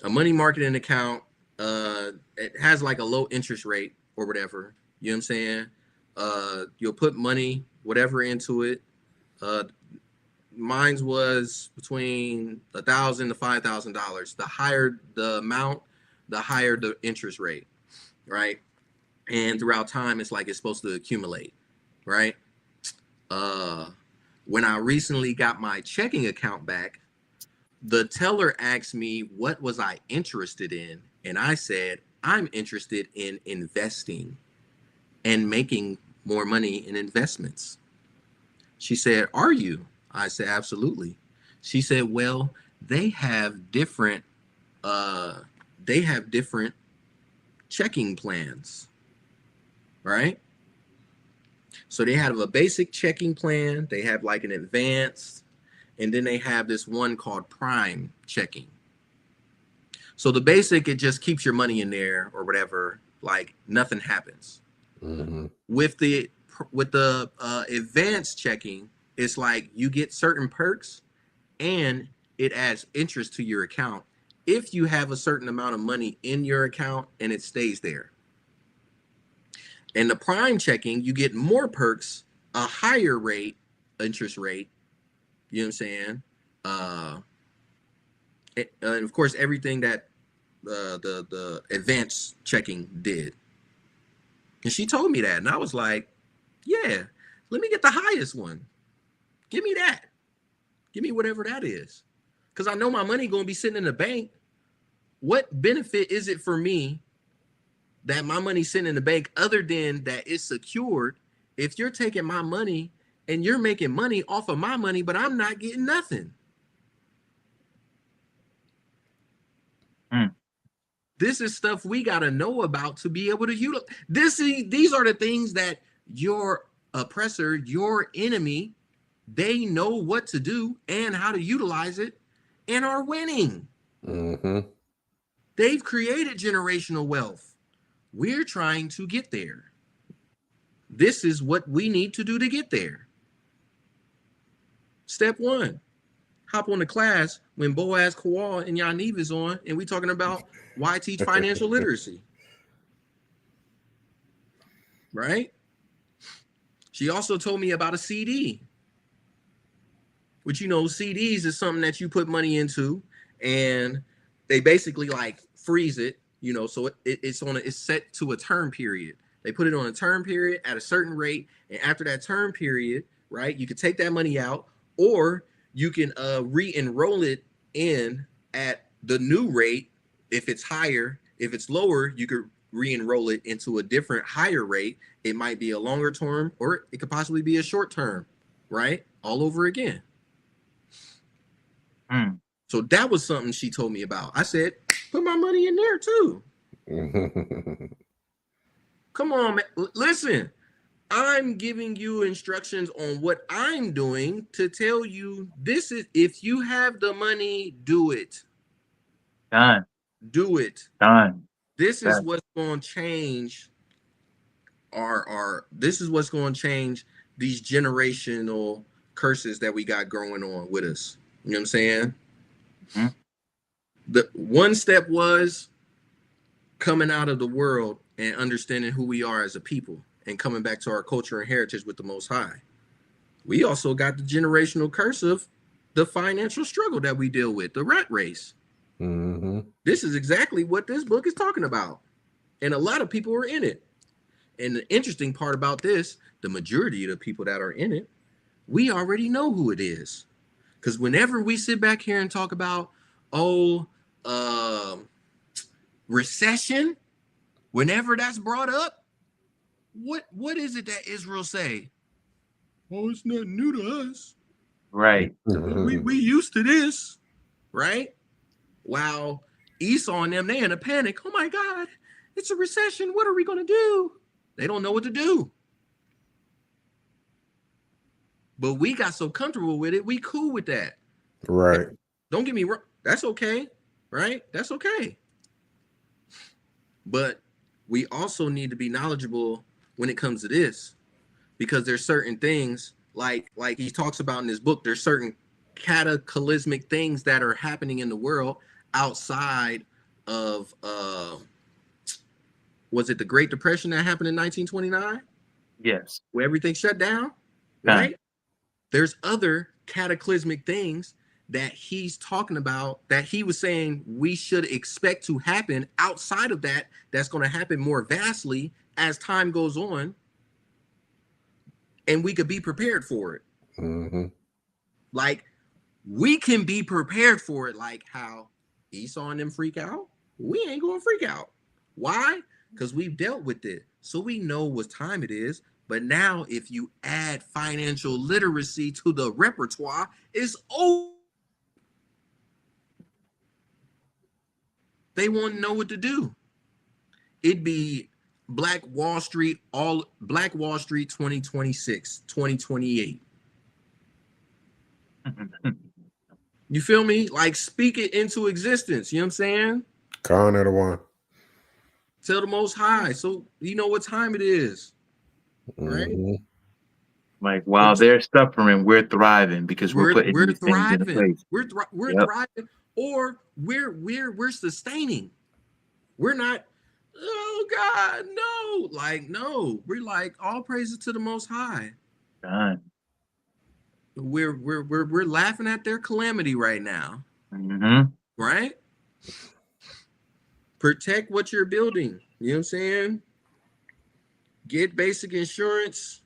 A money marketing account, it has like a low interest rate or whatever. You know what I'm saying? You'll put money, whatever, into it. Mine's was between $1,000 to $5,000. The higher the amount, the higher the interest rate, right? And throughout time, it's like it's supposed to accumulate, right? When I recently got my checking account back, the teller asked me what was I interested in, and I said I'm interested in investing and making more money in investments. She said, are you? I said, absolutely. She said, well, they have different checking plans, right? So they have a basic checking plan, they have like an advanced, and then they have this one called prime checking. So the basic, it just keeps your money in there or whatever, like nothing happens. With the advanced checking, it's like you get certain perks and it adds interest to your account if you have a certain amount of money in your account and it stays there. And the prime checking, you get more perks, a higher interest rate. You know what I'm saying? And of course, everything that the advanced checking did. And she told me that, and I was like, yeah, let me get the highest one. Give me that. Give me whatever that is. Because I know my money going to be sitting in the bank. What benefit is it for me that my money's sitting in the bank other than that it's secured? If you're taking my money and you're making money off of my money, but I'm not getting nothing. This is stuff we got to know about to be able to utilize. These are the things that your oppressor, your enemy, they know what to do and how to utilize it and are winning. They've created generational wealth. We're trying to get there. This is what we need to do to get there. Step one, hop on the class when Boaz Kowal and Yaniv is on, and we talking about why teach financial literacy. Right? She also told me about a CD. Which, you know, CDs is something that you put money into, and they basically like freeze it, you know, so it's set to a term period. They put it on a term period at a certain rate, and after that term period, right, you can take that money out, or you can re-enroll it in at the new rate. If it's higher, if it's lower, you could re-enroll it into a different higher rate. It might be a longer term, or it could possibly be a short term, right? All over again. So that was something she told me about. I said, put my money in there too. Come on, man. Listen, I'm giving you instructions on what I'm doing to tell you this is, if you have the money, do it. Done. Do it. Done. This is what's going to change this is what's going to change these generational curses that we got growing on with us. You know what I'm saying? The one step was coming out of the world and understanding who we are as a people and coming back to our culture and heritage with the Most High. We also got the generational curse of the financial struggle that we deal with, the rat race. This is exactly what this book is talking about. And a lot of people are in it. And the interesting part about this, the majority of the people that are in it, we already know who it is. Because whenever we sit back here and talk about, recession, whenever that's brought up, what is it that Israel say? Oh, it's nothing new to us. Right. We used to this, right? Wow. Esau and them, they in a panic. Oh my God, it's a recession. What are we going to do? They don't know what to do. But we got so comfortable with it, we cool with that. Right. Don't get me wrong. That's okay, right? That's okay. But we also need to be knowledgeable when it comes to this, because there's certain things like he talks about in his book. There's certain cataclysmic things that are happening in the world outside of was it the Great Depression that happened in 1929? Yes. Where everything shut down, right? There's other cataclysmic things that he's talking about that he was saying we should expect to happen outside of that. That's going to happen more vastly as time goes on, and we could be prepared for it. Like, we can be prepared for it, like how Esau and them freak out. We ain't going to freak out. Why? Because we've dealt with it. So we know what time it is. But now if you add financial literacy to the repertoire, it's over. They won't know what to do. It'd be Black Wall Street 2026, 2028. You feel me? Like, speak it into existence. You know what I'm saying? Con at one. Tell the Most High, so you know what time it is, right? Like, while they're suffering, we're thriving because we're putting these things into place. We're thriving, or we're sustaining. We're not, oh God, no. Like, no, we're like, all praises to the Most High. Done. We're laughing at their calamity right now. Right? Protect what you're building. You know what I'm saying? Get basic insurance,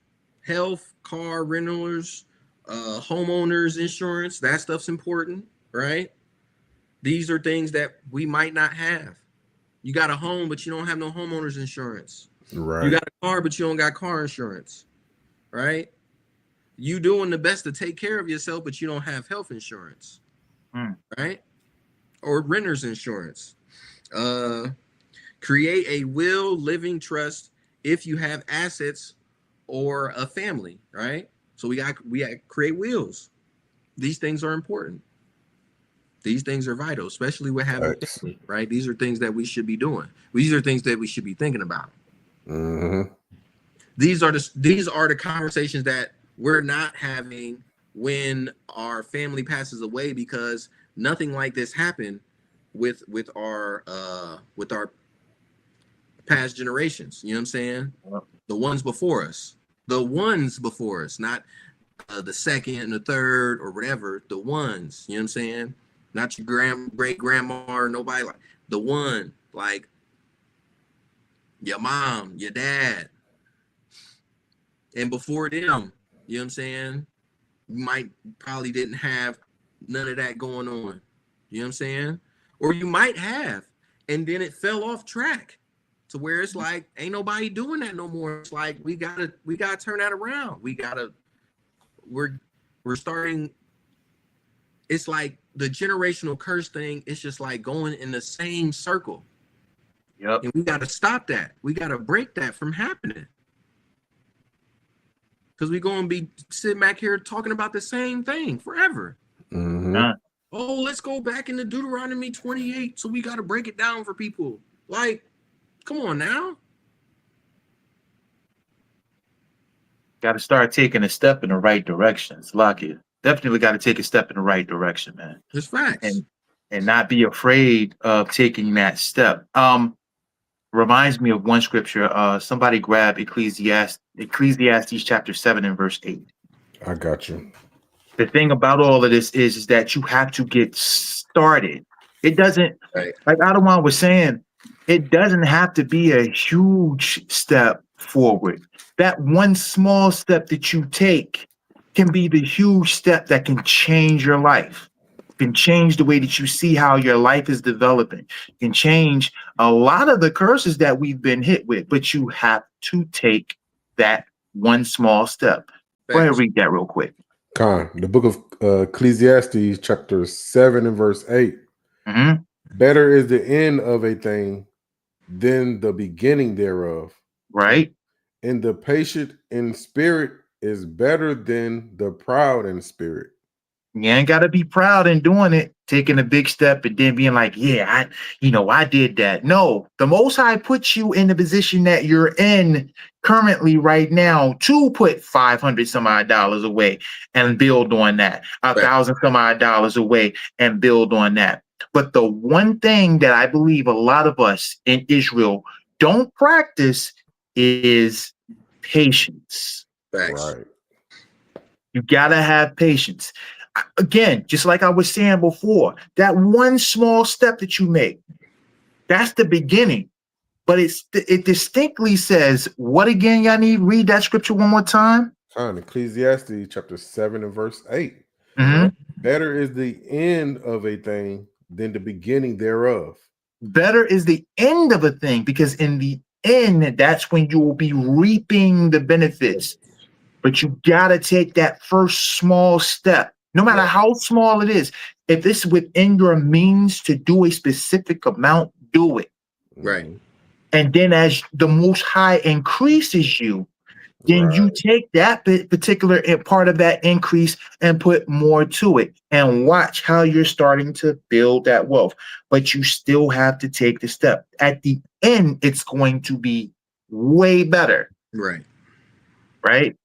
health, car rentals, homeowners insurance. That stuff's important, right? These are things that we might not have. You got a home, but you don't have no homeowners insurance. Right. You got a car, but you don't got car insurance, right? you doing the best to take care of yourself, but you don't have health insurance, right? Or renter's insurance. Create a will, living trust if you have assets or a family, right? So we got create wills. These things are important. These things are vital, especially with having family, right? These are things that we should be doing. These are things that we should be thinking about. Mm-hmm. These are the conversations that we're not having when our family passes away, because nothing like this happened with our past generations. You know what I'm saying? Yep. The ones before us, not the second and the third or whatever. The ones, you know what I'm saying? Not your great grandma or nobody, like the one, like your mom, your dad, and before them. You know what I'm saying? You probably didn't have none of that going on. You know what I'm saying? Or you might have, and then it fell off track to where it's like ain't nobody doing that no more. It's like we gotta turn that around. We're starting. It's like the generational curse thing. It's just like going in the same circle. Yep. And we got to stop that. We got to break that from happening. Because we're going to be sitting back here talking about the same thing forever. Mm-hmm. Oh, let's go back into Deuteronomy 28. So we got to break it down for people. Like, come on now. Got to start taking a step in the right direction. Lucky. Definitely got to take a step in the right direction, man. It's facts. And not be afraid of taking that step. Reminds me of one scripture. Somebody grab Ecclesiastes chapter 7 and verse 8. I got you. The thing about all of this is that you have to get started. It doesn't, right. Like Adawan was saying, it doesn't have to be a huge step forward. That one small step that you take can be the huge step that can change your life, can change the way that you see how your life is developing, can change a lot of the curses that we've been hit with, but you have to take that one small step. Go ahead and read that real quick. The book of Ecclesiastes chapter 7 and verse 8. Mm-hmm. Better is the end of a thing than the beginning thereof. Right. And the patient in spirit is better than the proud in spirit. You ain't got to be proud in doing it, taking a big step and then being like, yeah, I did that. No, the Most High puts you in the position that you're in currently right now to put $500 some odd dollars away and build on that, $1,000 some odd dollars away and build on that. But the one thing that I believe a lot of us in Israel don't practice is patience. Facts. Right. You got to have patience. Again, just like I was saying before, that one small step that you make, that's the beginning. But it distinctly says, what again, y'all need? Read that scripture one more time. Ecclesiastes chapter 7 and verse 8. Mm-hmm. Better is the end of a thing than the beginning thereof. Better is the end of a thing, because in the end, that's when you will be reaping the benefits. But you got to take that first small step, no matter how small it is. If it's within your means to do a specific amount, do it. Right. And then as the Most High increases you, then you take that particular part of that increase and put more to it and watch how you're starting to build that wealth. But you still have to take the step. At the end, it's going to be way better. Right. Right?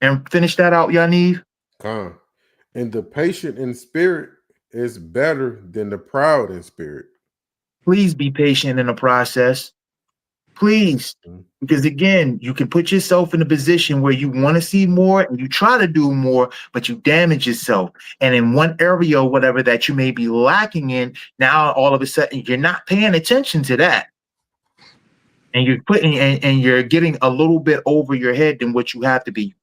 And finish that out, Yaniv. And the patient in spirit is better than the proud in spirit. Please be patient in the process. Please. Because again, you can put yourself in a position where you want to see more and you try to do more, but you damage yourself. And in one area or whatever that you may be lacking in, now all of a sudden you're not paying attention to that. And you're putting and you're getting a little bit over your head than what you have to be.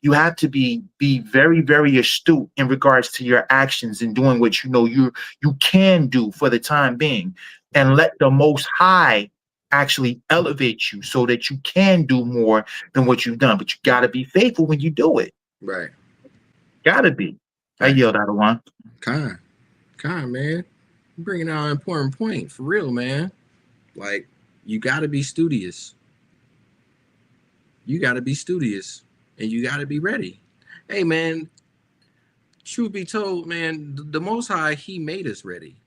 You have to be very, very astute in regards to your actions and doing what you can do for the time being, and let the Most High actually elevate you so that you can do more than what you've done. But you got to be faithful when you do it. Right. Gotta be. I yield out of one. Kind, man. You're bringing out an important point for real, man. Like, you got to be studious. You got to be studious, and you got to be ready. Hey, man. Truth be told, man, the Most High, He made us ready.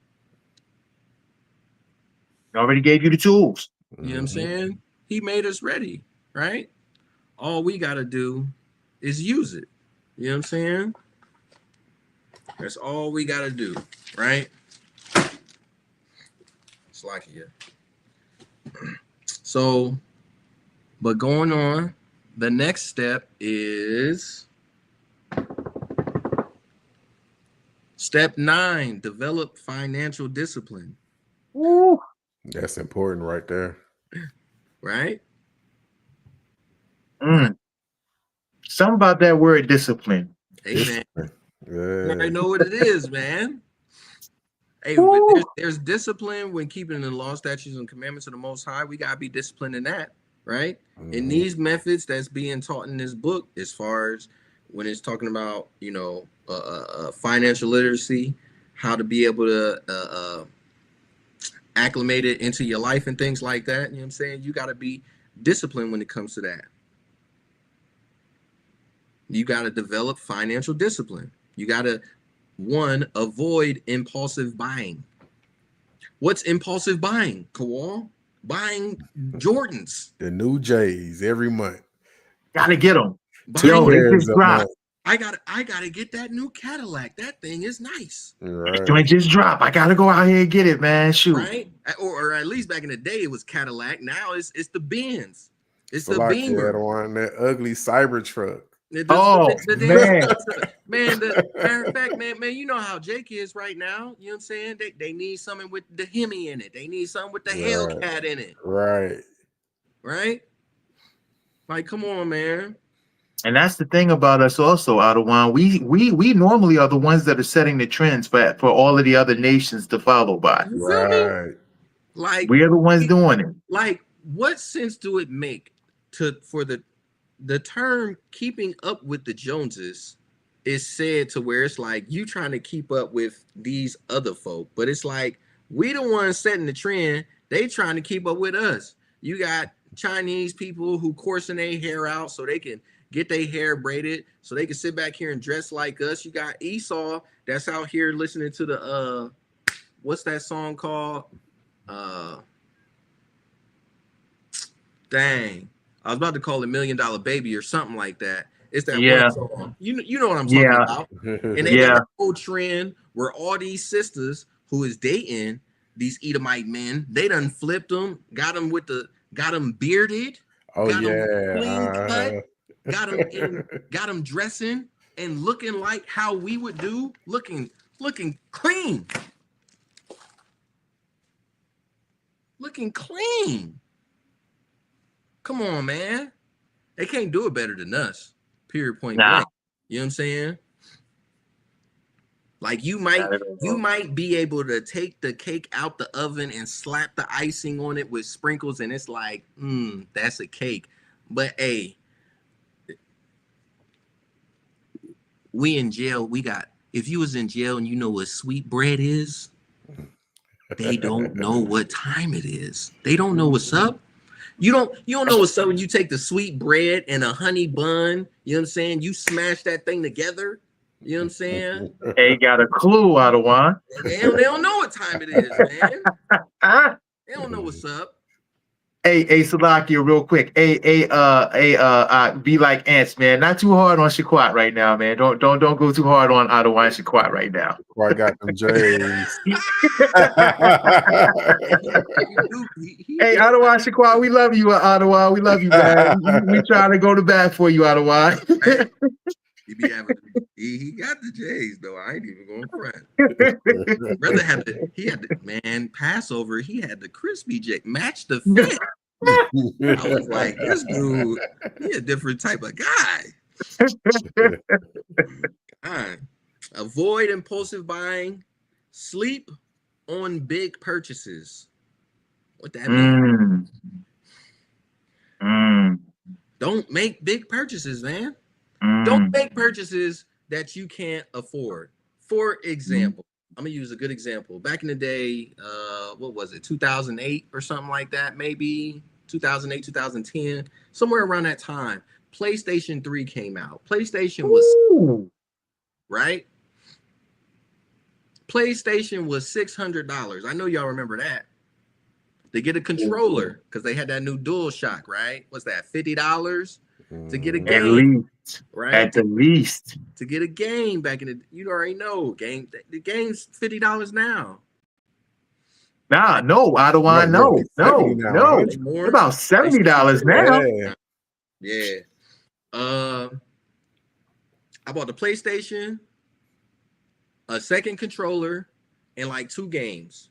I already gave you the tools. You know what I'm saying? He made us ready, right? All we got to do is use it. You know what I'm saying? That's all we got to do, right? It's like it. So, but going on, the next step is step 9, develop financial discipline. Woo. That's important right there. Right? Something about that word discipline. Hey, man. Yeah. I know what it is, man. Hey, there's discipline when keeping the law, statutes, and commandments of the Most High. We got to be disciplined in that, right? In these methods that's being taught in this book, as far as when it's talking about, financial literacy, how to be able to acclimate it into your life and things like that. You know what I'm saying? You got to be disciplined when it comes to that. You got to develop financial discipline. You got to, one, avoid impulsive buying. What's impulsive buying, Kawal? Buying Jordans. The new J's every month. Gotta get them. Yo, they just dropped. I gotta get that new Cadillac. That thing is nice. Right. Joint just dropped. I gotta go out here and get it, man. Shoot. Right? Or at least back in the day it was Cadillac. Now it's the Benz. It's So the like Beamer. the one, that ugly Cybertruck. Man. Man, the matter of fact, man, you know how Jake is right now. You know what I'm saying? They need something with the Hemi in it. They need something with the Hellcat in it. Right. Like, come on, man. And that's the thing about us also, Adawan. We normally are the ones that are setting the trends for all of the other nations to follow by. You feel me? Like, we are the ones doing it. Like, what sense do it make for the term keeping up with the Joneses is said to where it's like you trying to keep up with these other folk, but it's like we the ones setting the trend. They trying to keep up with us. You got Chinese people who coursing their hair out so they can get their hair braided, so they can sit back here and dress like us. You got Esau that's out here listening to the what's that song called? Dang, I was about to call it $1 Million Baby or something like that. It's that one song. You know what I'm talking about. And they got a whole trend where all these sisters who is dating these Edomite men, they done flipped them, got them bearded, got them clean cut, got them dressing and looking like how we would do, looking clean. Looking clean. Come on, man. They can't do it better than us. Period. Point blank. You know what I'm saying? Like you might be able to take the cake out the oven and slap the icing on it with sprinkles, and it's like, that's a cake. But hey, we in jail. If you was in jail and you know what sweet bread is, they don't know what time it is. They don't know what's up. You don't know what's up when you take the sweet bread and a honey bun. You know what I'm saying? You smash that thing together. You know what I'm saying? They got a clue, Adawan. They don't know what time it is, man. They don't know what's up. Hey, Salakia, real quick. Be like ants, man. Not too hard on Shaquat right now, man. Don't go too hard on Adawan and Shaquat right now. I got them J's. Hey, Adawan, Shaquat, we love you, Adawan. We love you, man. we trying to go to bat for you, Adawan. He got the J's though. I ain't even going front. Brother had Passover. He had the crispy J, match the fit. I was like, this dude, he a different type of guy. Avoid impulsive buying. Sleep on big purchases. What that means? Don't make big purchases, man. Don't make purchases that you can't afford. For example, I'm gonna use a good example. Back in the day, what was it, 2008 or something like that, maybe 2008, 2010, somewhere around that time. PlayStation 3 came out. PlayStation was right. PlayStation was $600. I know y'all remember that. To get a controller because they had that new DualShock, right? What's that? $50 to get a game, At least, right? At the least, to get a game back in the, you already know, the game's $50 now. Nah, no, Adawan, no. More. About $70 now. Yeah. I bought the PlayStation, a second controller, and like 2 games.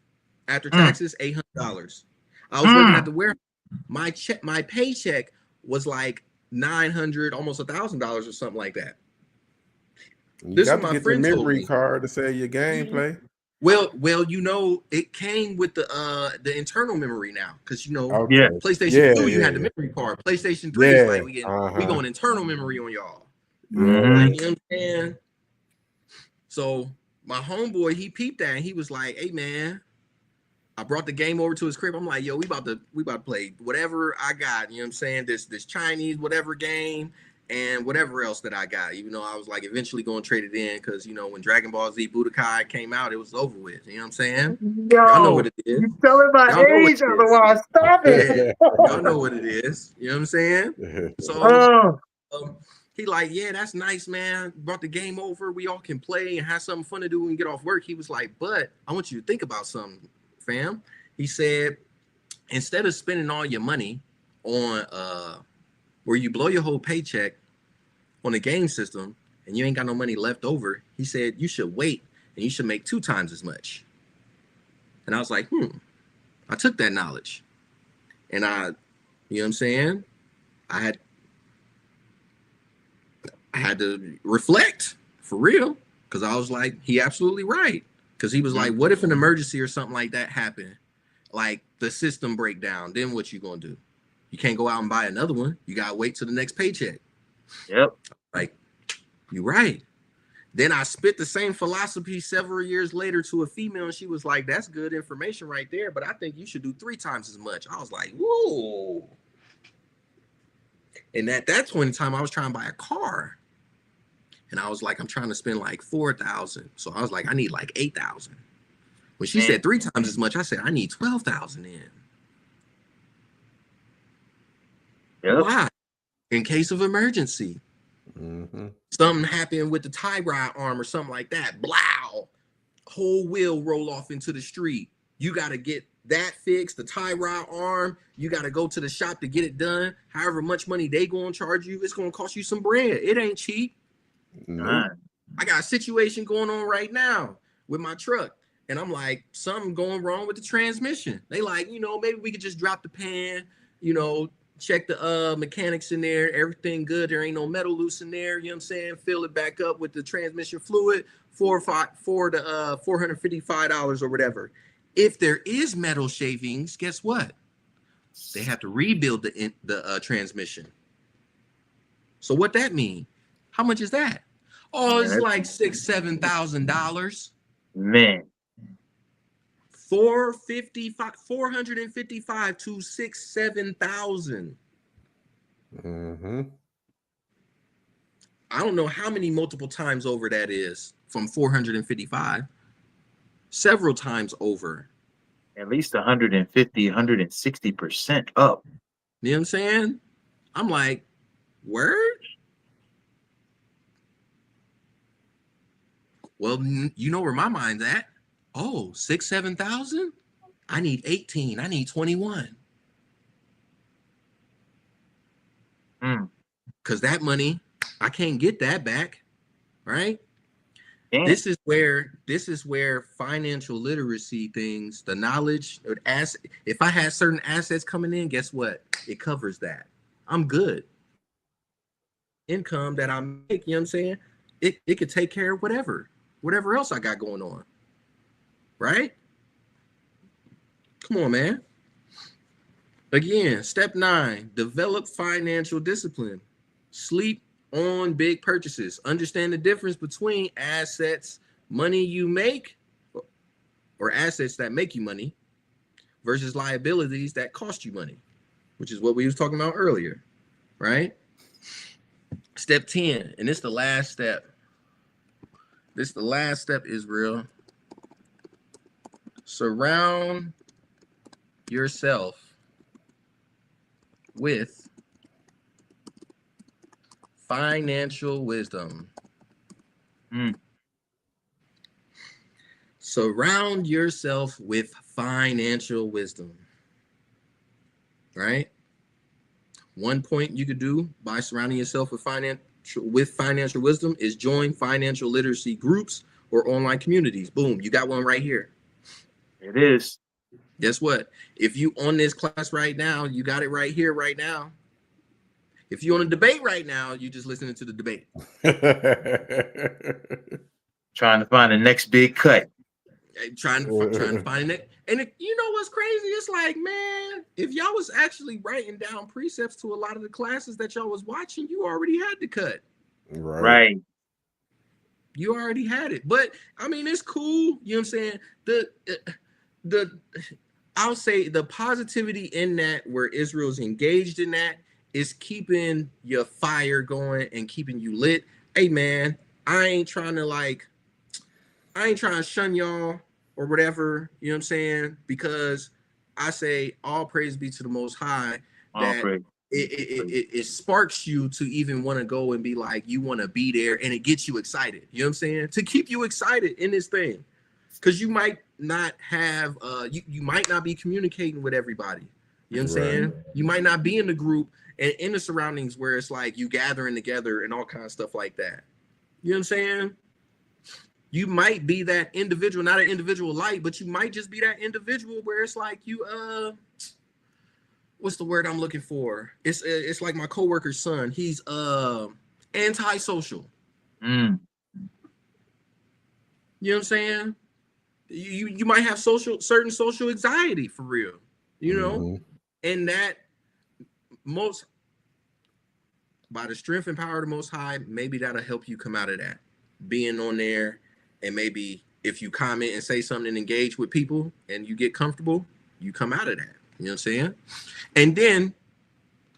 After taxes, $800. I was working at the warehouse. My paycheck was like $900, almost $1,000 or something like that. You got to get the memory card to save your gameplay. Well, you know, it came with the internal memory now, because you know, PlayStation 2 you had the memory card. PlayStation 3 is like we going internal memory on y'all. Like, you know what I'm saying? So my homeboy, he peeped that and he was like, "Hey man," I brought the game over to his crib. I'm like, "Yo, we about to play whatever I got." You know what I'm saying? This Chinese whatever game and whatever else that I got. Even though I was like eventually going to trade it in because, you know, when Dragon Ball Z Budokai came out, it was over with. You know what I'm saying? Y'all know what it is. You telling my age, otherwise stop it. Y'all know what it is. You know what I'm saying? So he like, "Yeah, that's nice, man. Brought the game over. We all can play and have something fun to do when we get off work." He was like, "But I want you to think about something, fam." He said, "Instead of spending all your money on where you blow your whole paycheck on the game system and you ain't got no money left over," he said, "you should wait and you should make 2 times as much." And I was like, I took that knowledge and you know what I'm saying? I had to reflect for real, because I was like, he absolutely right. Because he was like, what if an emergency or something like that happened? Like the system breakdown, then what you gonna do? You can't go out and buy another one. You gotta wait till the next paycheck. Yep. Like, you're right. Then I spit the same philosophy several years later to a female, and she was like, "That's good information right there, but I think you should do 3 times as much." I was like, whoa. And at that point in time, I was trying to buy a car. And I was like, I'm trying to spend like 4,000. So I was like, I need like 8,000. When she said 3 times as much, I said, I need 12,000 in. Yep. Why? In case of emergency. Something happened with the tie rod arm or something like that. Blow. Whole wheel roll off into the street. You got to get that fixed, the tie rod arm. You got to go to the shop to get it done. However much money they going to charge you, it's going to cost you some bread. It ain't cheap. I got a situation going on right now with my truck. And I'm like, something going wrong with the transmission. They like, you know, maybe we could just drop the pan, you know, check the mechanics in there, everything good. There ain't no metal loose in there. You know what I'm saying? Fill it back up with the transmission fluid for $455 or whatever. If there is metal shavings, guess what? They have to rebuild the transmission. So what that mean? How much is that? Oh, it's like $6,000-$7,000. Man. 455 to $6,000-$7,000. I don't know how many multiple times over that is from 455. Several times over. At least 150, 160% up. You know what I'm saying? I'm like, word? Well, you know where my mind's at. Oh, 6,000-7,000? I need 18. I need 21. Because that money, I can't get that back, right? Damn. This is where financial literacy things, the knowledge, if I had certain assets coming in, guess what? It covers that. I'm good. Income that I make, you know what I'm saying? It could take care of whatever else I got going on. Right? Come on, man. Again, step 9, develop financial discipline. Sleep on big purchases. Understand the difference between assets, money you make, or assets that make you money, versus liabilities that cost you money, which is what we was talking about earlier, right? Step 10, and it's the last step. This is the last step, Israel. Surround yourself with financial wisdom. Surround yourself with financial wisdom, right? One point you could do by surrounding yourself with financial wisdom is join financial literacy groups or online communities. Boom, you got one right here. It is. Guess what? If you on this class right now, you got it right here, right now. If you're on a debate right now, you just listening to the debate. Trying to find the next big cut. Trying to find it. And you know what's crazy? It's like, man, if y'all was actually writing down precepts to a lot of the classes that y'all was watching, you already had the cut. Right. You already had it. But I mean, it's cool. You know what I'm saying? I'll say the positivity in that, where Israel's engaged in that, is keeping your fire going and keeping you lit. Hey man, I ain't trying to shun y'all or whatever, you know what I'm saying? Because I say all praise be to the Most High, that it sparks you to even want to go and be like, you want to be there, and it gets you excited. You know what I'm saying? To keep you excited in this thing. Because you might not have, you might not be communicating with everybody. You know what I'm saying? You might not be in the group and in the surroundings where it's like you gathering together and all kinds of stuff like that. You know what I'm saying? You might be that individual, not an individual light, but you might just be that individual where it's like you, what's the word I'm looking for? It's like my coworker's son. He's antisocial. You know what I'm saying? You might have certain social anxiety for real, you know, and that by the strength and power of the Most High, maybe that'll help you come out of that, being on there. And maybe if you comment and say something and engage with people and you get comfortable, you come out of that. You know what I'm saying? And then,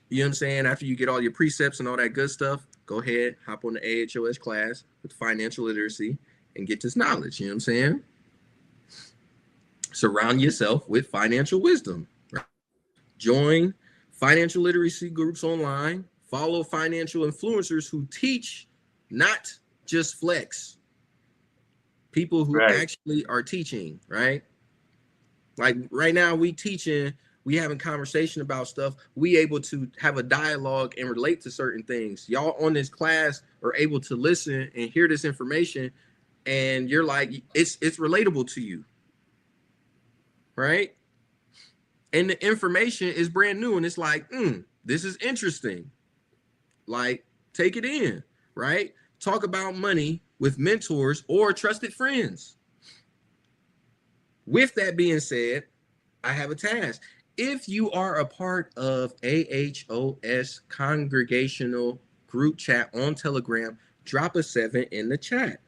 you know what I'm saying, after you get all your precepts and all that good stuff, go ahead, hop on the AHOS class with financial literacy and get this knowledge. You know what I'm saying? Surround yourself with financial wisdom. Right? Join financial literacy groups online. Follow financial influencers who teach, not just flex. People who actually are teaching, right? Like right now, we having conversation about stuff. We able to have a dialogue and relate to certain things. Y'all on this class are able to listen and hear this information, and you're like, it's relatable to you, right? And the information is brand new, and it's like, this is interesting. Like, take it in, right? Talk about money with mentors or trusted friends. With that being said, I have a task. If you are a part of AHOS congregational group chat on Telegram, drop a 7 in the chat.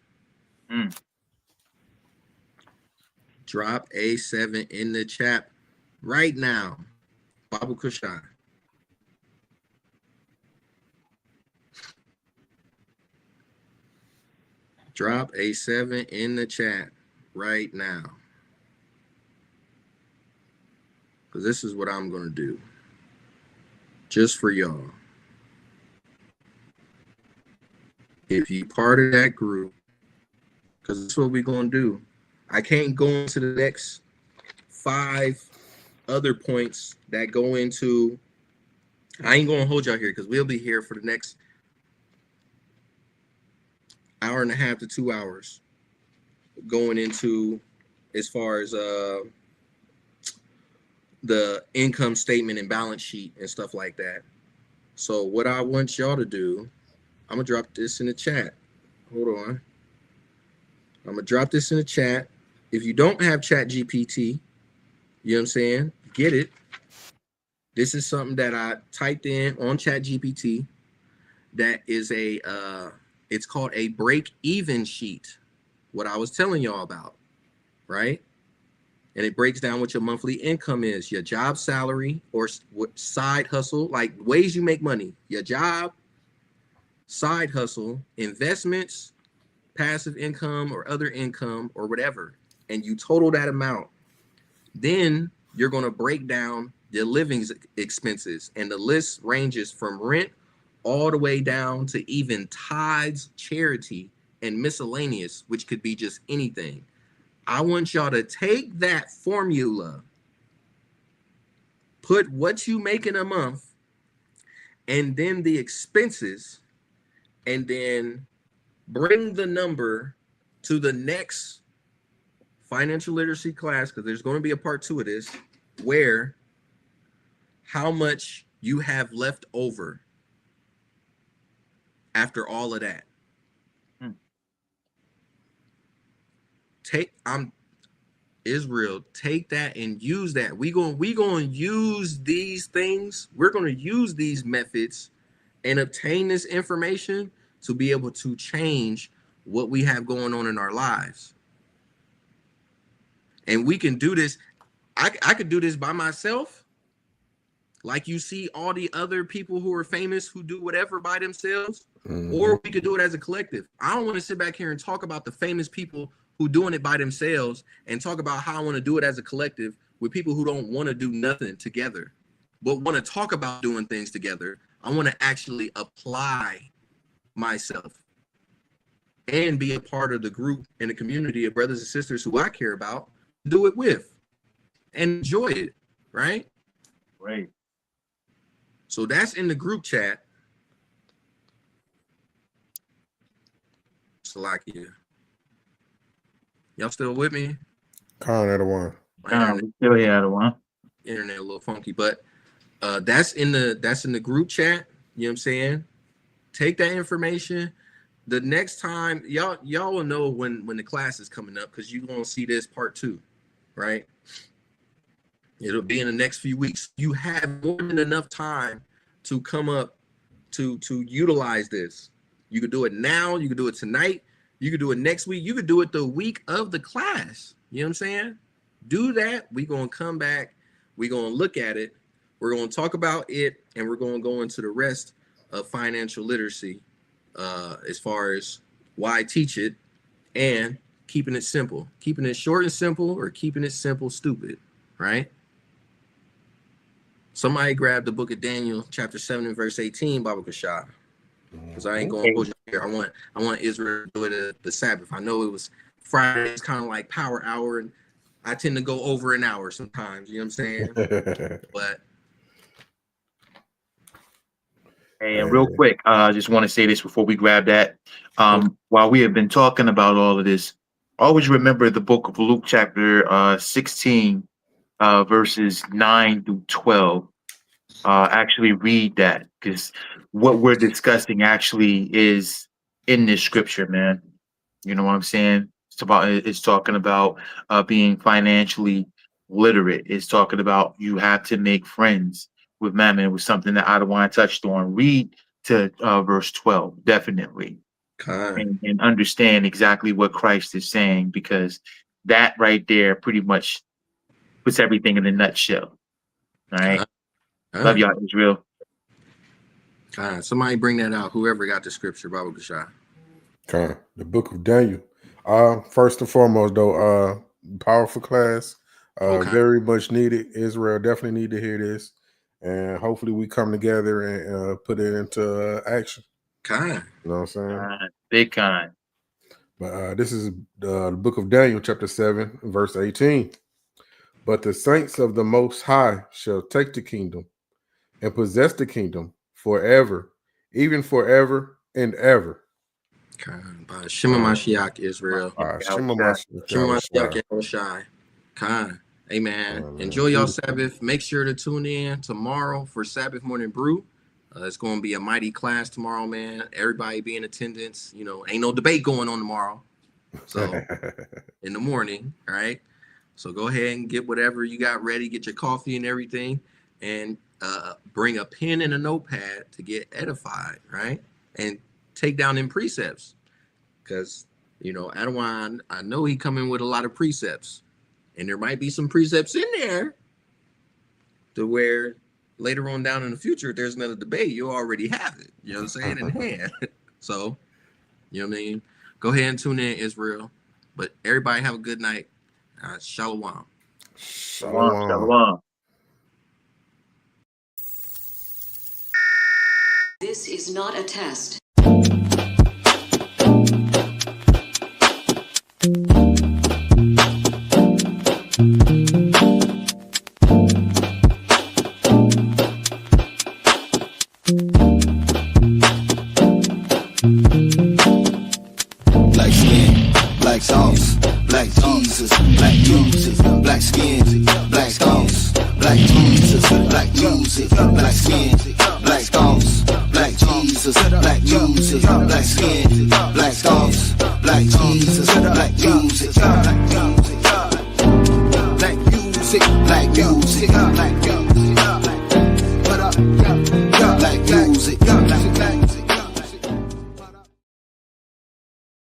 Drop a 7 in the chat right now. Babu Kashapp. Drop a 7 in the chat right now. Because this is what I'm going to do. Just for y'all. If you part of that group, because that's what we're going to do. I can't go into the next 5 other points that go into, I ain't going to hold y'all here because we'll be here for the next hour and a half to 2 hours going into as far as the income statement and balance sheet and stuff like that. So what I want y'all to do, I'm going to drop this in the chat. Hold on. I'm going to drop this in the chat. If you don't have Chat GPT, you know what I'm saying? Get it. This is something that I typed in on Chat GPT. that is it's called a break-even sheet. What I was telling y'all about, right? And it breaks down what your monthly income is, your job salary or side hustle, like ways you make money, your job, side hustle, investments, passive income or other income or whatever. And you total that amount. Then you're going to break down the living expenses. And the list ranges from rent all the way down to even tithes, charity, and miscellaneous, which could be just anything. I want y'all to take that formula, put what you make in a month, and then the expenses, and then bring the number to the next financial literacy class, because there's going to be a part 2 of this, where how much you have left over after all of that. Israel, take that and use that. We going to use these things. We're going to use these methods and obtain this information to be able to change what we have going on in our lives. And we can do this. I could do this by myself. Like you see all the other people who are famous who do whatever by themselves, or we could do it as a collective. I don't want to sit back here and talk about the famous people who doing it by themselves and talk about how I want to do it as a collective with people who don't want to do nothing together, but want to talk about doing things together. I want to actually apply myself and be a part of the group and the community of brothers and sisters who I care about, do it with and enjoy it, right? Right. So that's in the group chat. Salakia. Y'all still with me? Con at one. We still here, Adawan. Internet a little funky, but that's in the group chat. You know what I'm saying? Take that information. The next time, y'all will know when the class is coming up, because you're gonna see this part 2, right? It'll be in the next few weeks. You have more than enough time to come up to utilize this. You could do it now. You could do it tonight. You could do it next week. You could do it the week of the class. You know what I'm saying? Do that. We're going to come back. We're going to look at it. We're going to talk about it. And we're going to go into the rest of financial literacy as far as why I teach it and keeping it simple. Keeping it short and simple, or keeping it simple, stupid, right? Somebody grab the book of Daniel, chapter 7 and verse 18, Baba Cashapp. Because I ain't going to push it here. I want Israel to do it the Sabbath. I know it was Friday. It's kind of like power hour, and I tend to go over an hour sometimes. You know what I'm saying? But Hey, and real quick, I just want to say this before we grab that. While we have been talking about all of this, always remember the book of Luke, chapter 16, verses 9 through 12. Actually read that, because what we're discussing actually is in this scripture, man. You know what I'm saying? It's talking about being financially literate. It's talking about you have to make friends with mammon. It was something that Adawan touched on. Read to verse 12, definitely, and understand exactly what Christ is saying, because that right there pretty much puts everything in a nutshell. All right. Love y'all, Israel. Somebody bring that out. Whoever got the scripture, Baba Cashapp. The book of Daniel. First and foremost, though, powerful class. Very much needed. Israel definitely need to hear this, and hopefully we come together and put it into action. You know what I'm saying? Big kind. But this is the book of Daniel, chapter 7, verse 18. But the saints of the Most High shall take the kingdom and possess the kingdom forever, even forever and ever. By Shema Mashiach, Israel. Shema Mashiach, Yahushai. Amen. Enjoy y'all Sabbath. Make sure to tune in tomorrow for Sabbath morning brew. It's going to be a mighty class tomorrow, man. Everybody be in attendance. You know, ain't no debate going on tomorrow. So in the morning, all right? So go ahead and get whatever you got ready. Get your coffee and everything. And bring a pen and a notepad to get edified, right? and take down them precepts. Because, Adawan, I know he coming with a lot of precepts. And there might be some precepts in there to where later on down in the future, if there's another debate, you already have it. You know what I'm saying? In hand. So, you know what I mean? Go ahead and tune in, Israel. But everybody have a good night. Shalom. Shalom. Shalom. This is not a test. Black skin, black sauce, black Jesus, black music, black skin, black sauce, black Jesus, black music, black skin, black sauce, black Jesus, black music, black skin, black sauce, black Jesus.